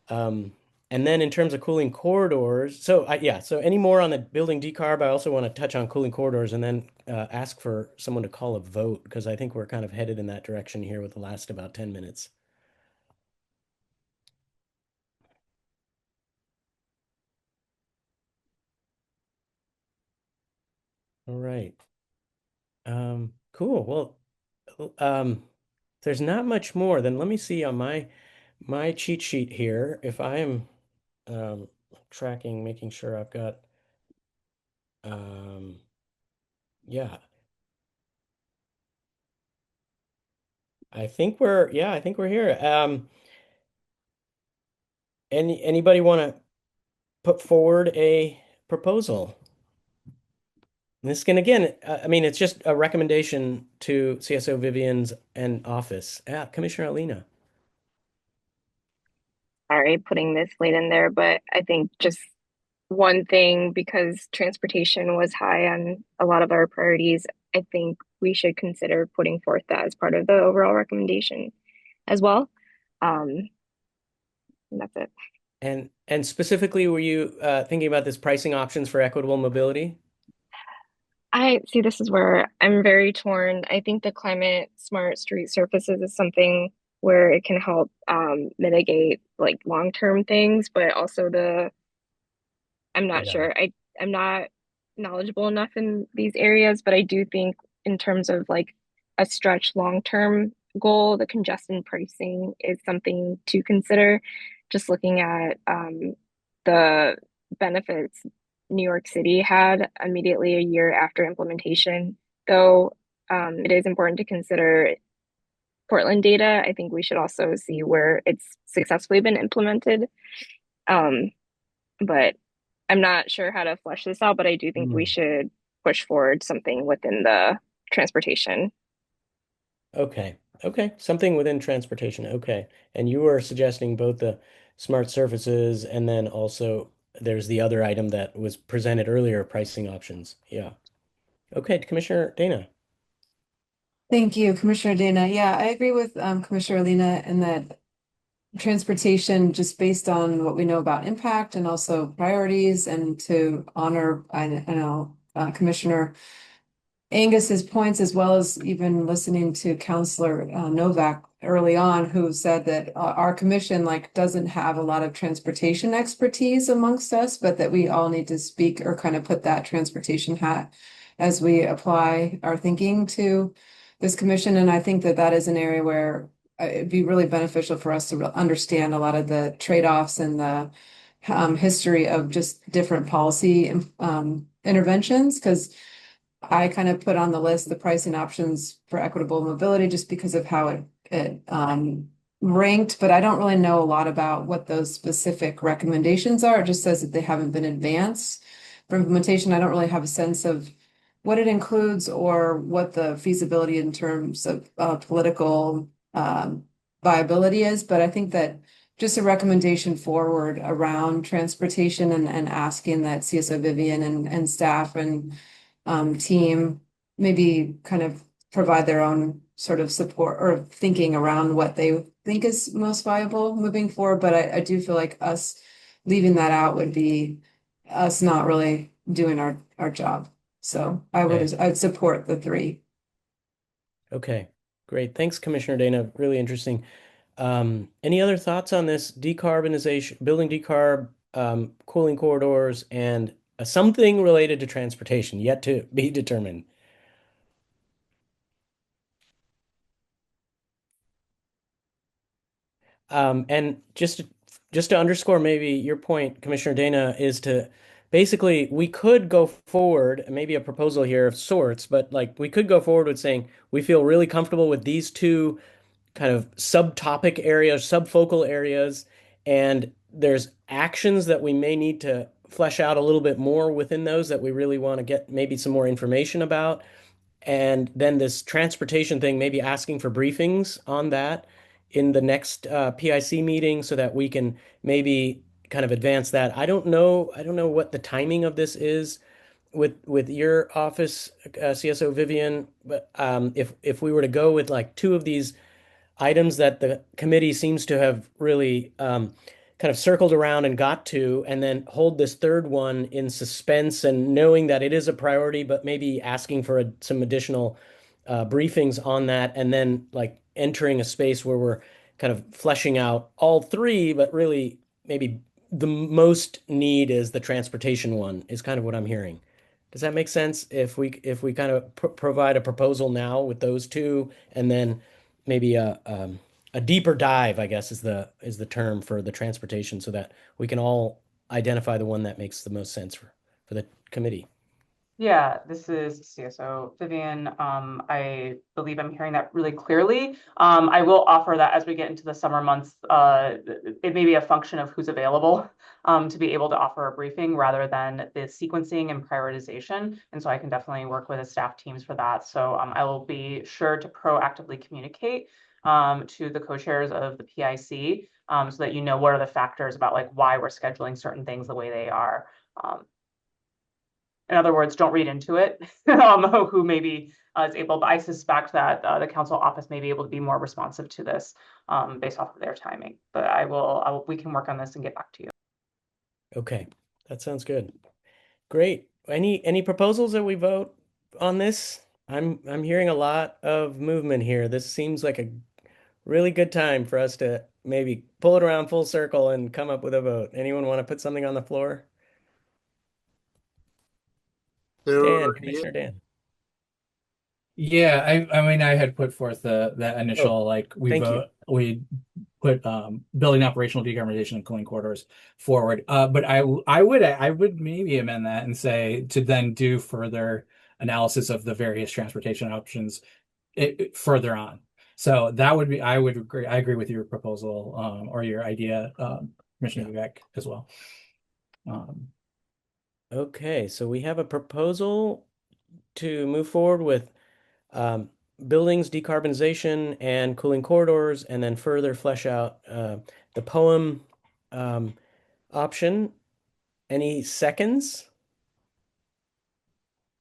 And then in terms of cooling corridors, so any more on the building decarb? I also want to touch on cooling corridors and then ask for someone to call a vote because I think we're kind of headed in that direction here with the last about 10 minutes. All right. Cool. Well, there's not much more. Then let me see on my cheat sheet here if I am tracking, making sure I've got yeah. I think we're here. Anybody want to put forward a proposal? This can again, it's just a recommendation to CSO Vivian's and office. Commissioner Alina. Sorry, putting this late in there, but I think just one thing, because transportation was high on a lot of our priorities, I think we should consider putting forth that as part of the overall recommendation as well. And that's it. And specifically, were you thinking about this pricing options for equitable mobility? I see this is where I'm very torn. I think the climate smart street surfaces is something where it can help mitigate like long-term things, but also I'm not Yeah. sure. I'm not knowledgeable enough in these areas, but I do think in terms of like a stretch long-term goal, the congestion pricing is something to consider. Just looking at the benefits New York City had immediately a year after implementation, though it is important to consider Portland data. I think we should also see where it's successfully been implemented. But I'm not sure how to flesh this out, but I do think we should push forward something within the transportation. Okay. Okay. Something within transportation. Okay. And you were suggesting both the smart surfaces and then also there's the other item that was presented earlier, pricing options. Yeah. Okay, Commissioner Dana. Thank you, Commissioner Dana. Yeah, I agree with Commissioner Alina in that transportation just based on what we know about impact and also priorities, and to honor, I know, Commissioner Angus's points, as well as even listening to Counselor Novak early on, who said that our commission like doesn't have a lot of transportation expertise amongst us, but that we all need to speak or kind of put that transportation hat as we apply our thinking to this commission. And I think that that is an area where it'd be really beneficial for us to understand a lot of the trade-offs and the history of just different policy interventions, because I kind of put on the list the pricing options for equitable mobility just because of how it ranked, but I don't really know a lot about what those specific recommendations are. It just says that they haven't been advanced for implementation. I don't really have a sense of what it includes or what the feasibility in terms of political viability is, but I think that just a recommendation forward around transportation and asking that CSO Vivian and staff and team maybe kind of provide their own sort of support or thinking around what they think is most viable moving forward. But I do feel like us leaving that out would be us not really doing our job. So I'd support the three. Okay, great. Thanks, Commissioner Dana. Really interesting. Any other thoughts on this decarbonization, building decarb, cooling corridors, and something related to transportation yet to be determined? And just to underscore maybe your point, Commissioner Dana, is to basically we could go forward, maybe a proposal here of sorts, but like we could go forward with saying we feel really comfortable with these two kind of subtopic areas, subfocal areas, and there's actions that we may need to flesh out a little bit more within those that we really want to get maybe some more information about. And then this transportation thing, maybe asking for briefings on that in the next PIC meeting so that we can maybe kind of advance that. I don't know what the timing of this is with your office, CSO Vivian, but if we were to go with like two of these items that the committee seems to have really kind of circled around and got to, and then hold this third one in suspense and knowing that it is a priority, but maybe asking for some additional briefings on that, and then like entering a space where we're kind of fleshing out all three, but really maybe the most need is the transportation one, is kind of what I'm hearing. Does that make sense? If we kind of provide a proposal now with those two, and then maybe a deeper dive, I guess, is the term for the transportation, so that we can all identify the one that makes the most sense for the committee. Yeah, this is CSO Vivian. I believe I'm hearing that really clearly. I will offer that as we get into the summer months, it may be a function of who's available to be able to offer a briefing rather than the sequencing and prioritization. And so I can definitely work with the staff teams for that. So I will be sure to proactively communicate to the co-chairs of the PIC so that you know what are the factors about like why we're scheduling certain things the way they are. In other words, don't read into it, who maybe is able, but I suspect that the council office may be able to be more responsive to this based off of their timing. But we can work on this and get back to you. Okay, that sounds good. Great. Any proposals that we vote on this? I'm hearing a lot of movement here. This seems like a really good time for us to maybe pull it around full circle and come up with a vote. Anyone want to put something on the floor? Dan, Commissioner Dan. Yeah, I mean, I had put forth the initial thank you. we put building operational decarbonization and cooling corridors forward. But I would maybe amend that and say to then do further analysis of the various transportation options further on. So that would be, I agree with your proposal or your idea, Commissioner Vivek, as well. Okay, so we have a proposal to move forward with buildings decarbonization and cooling corridors, and then further flesh out the poem option. Any seconds?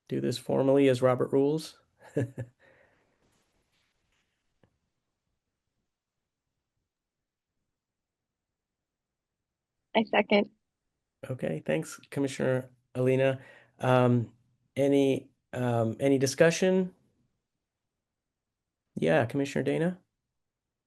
Do this formally as Robert rules. I second. Okay, thanks, Commissioner Alina. Um, any discussion? Yeah, Commissioner Dana?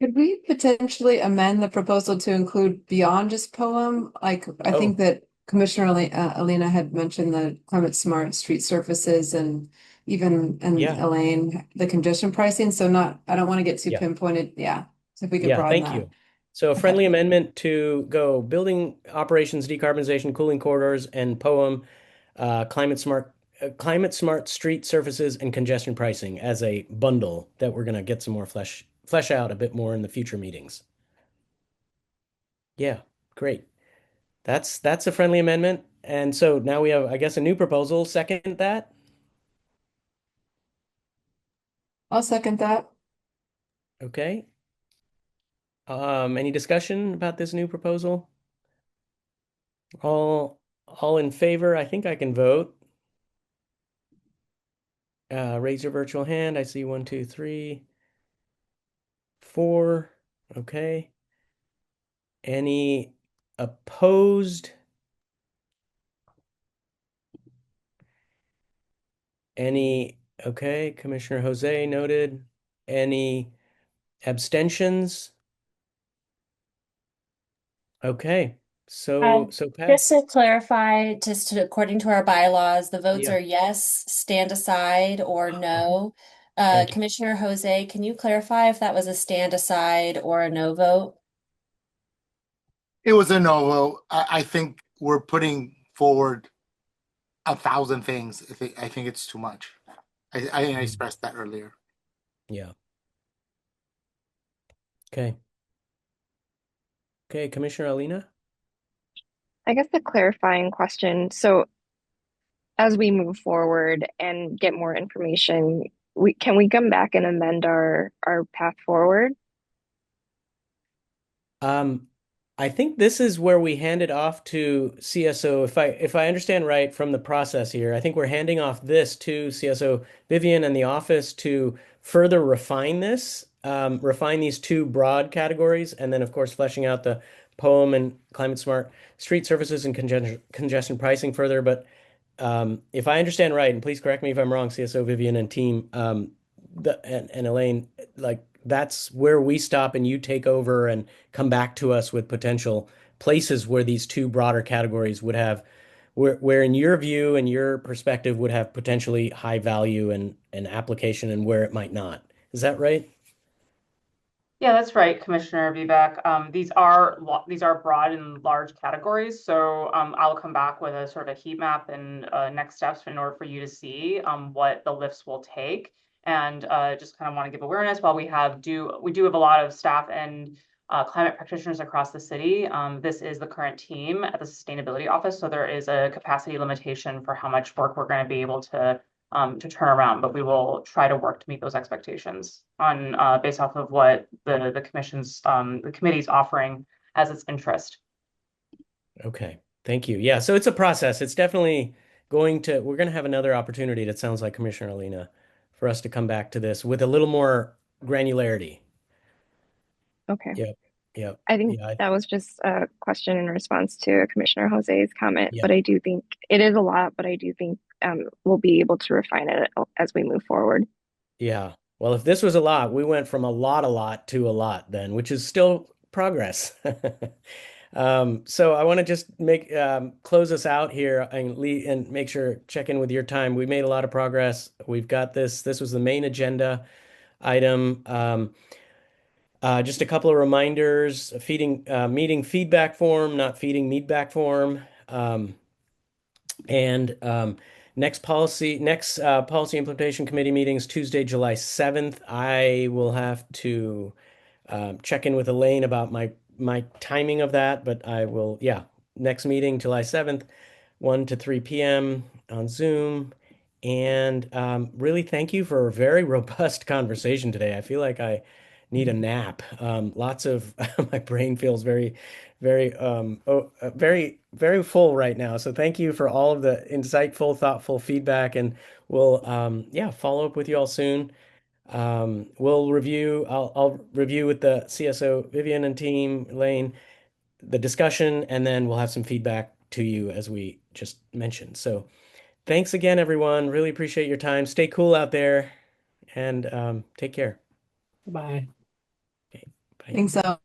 Could we potentially amend the proposal to include beyond just poem? Like, I Oh, think that Commissioner Alina had mentioned the climate smart street surfaces and even, and yeah, Elaine, the congestion pricing. So not, I don't want to get too yeah, pinpointed. Yeah. So if we could yeah, broaden thank that. you. So a Okay. friendly amendment to go building operations, decarbonization, cooling corridors, and POEM, climate smart street surfaces and congestion pricing as a bundle that we're gonna get some more flesh out a bit more in the future meetings. Yeah, great. That's a friendly amendment. And so now we have, I guess, a new proposal. Second that. I'll second that. Okay. Any discussion about this new proposal? All in favor? I think I can vote. Raise your virtual hand. I see one, two, three, four. Okay. Any opposed? Any, okay, Commissioner Jose noted. Any abstentions? Okay. So Just passed. to clarify, according to our bylaws, the votes Yeah. are yes, stand aside, or no. Thank you. Commissioner Jose, can you clarify if that was a stand aside or a no vote? It was a no vote. I think we're putting forward 1,000 things. I think it's too much. I expressed that earlier. Yeah. Okay. Okay, Commissioner Alina? I guess the clarifying question. So as we move forward and get more information, we come back and amend our path forward? Um, I think this is where we hand it off to CSO. If I understand right from the process here, I think we're handing off this to CSO Vivian and the office to further refine this, refine these two broad categories, and then of course fleshing out the poem and climate smart street surfaces and congestion pricing further. But if I understand right, and please correct me if I'm wrong, CSO Vivian and team, and Elaine, like that's where we stop and you take over and come back to us with potential places where these two broader categories would have, where in your view and your perspective would have potentially high value and application and where it might not. Is that right? Yeah, that's right, Commissioner Vivek. These are broad and large categories. So I'll come back with a sort of a heat map and next steps in order for you to see what the lifts will take. And just kind of want to give awareness while we do have a lot of staff and climate practitioners across the city. This is the current team at the Sustainability Office, so there is a capacity limitation for how much work we're going to be able to turn around, but we will try to work to meet those expectations on based off of what the committee's offering as its interest. Okay. Thank you. Yeah, so it's a process. It's definitely we're going to have another opportunity, that sounds like, Commissioner Alina, for us to come back to this with a little more granularity. Okay. Yep. Yep. I think Yeah. that was just a question in response to Commissioner Jose's comment, Yeah. but I do think it is a lot, but I do think we'll be able to refine it as we move forward. Yeah. Well, if this was a lot, we went from a lot to a lot then, which is still progress. So I want to just close us out here and make sure, check in with your time. We made a lot of progress. We've got this. This was the main agenda item. Just a couple of reminders, meeting feedback form, not feeding meatback form. And policy implementation committee meetings Tuesday, July 7th. I will have to check in with Elaine about my timing of that, but I will, yeah, next meeting, July 7th, 1 to 3 p.m. on Zoom. And really thank you for a very robust conversation today. I feel like I need a nap. Lots of my brain feels very full right now. So thank you for all of the insightful, thoughtful feedback, and we'll yeah, follow up with you all soon. I'll review with the CSO Vivian and team, Elaine, the discussion, and then we'll have some feedback to you as we just mentioned. So thanks again, everyone. Really appreciate your time. Stay cool out there and take care. Bye. Okay, bye. Thanks, so.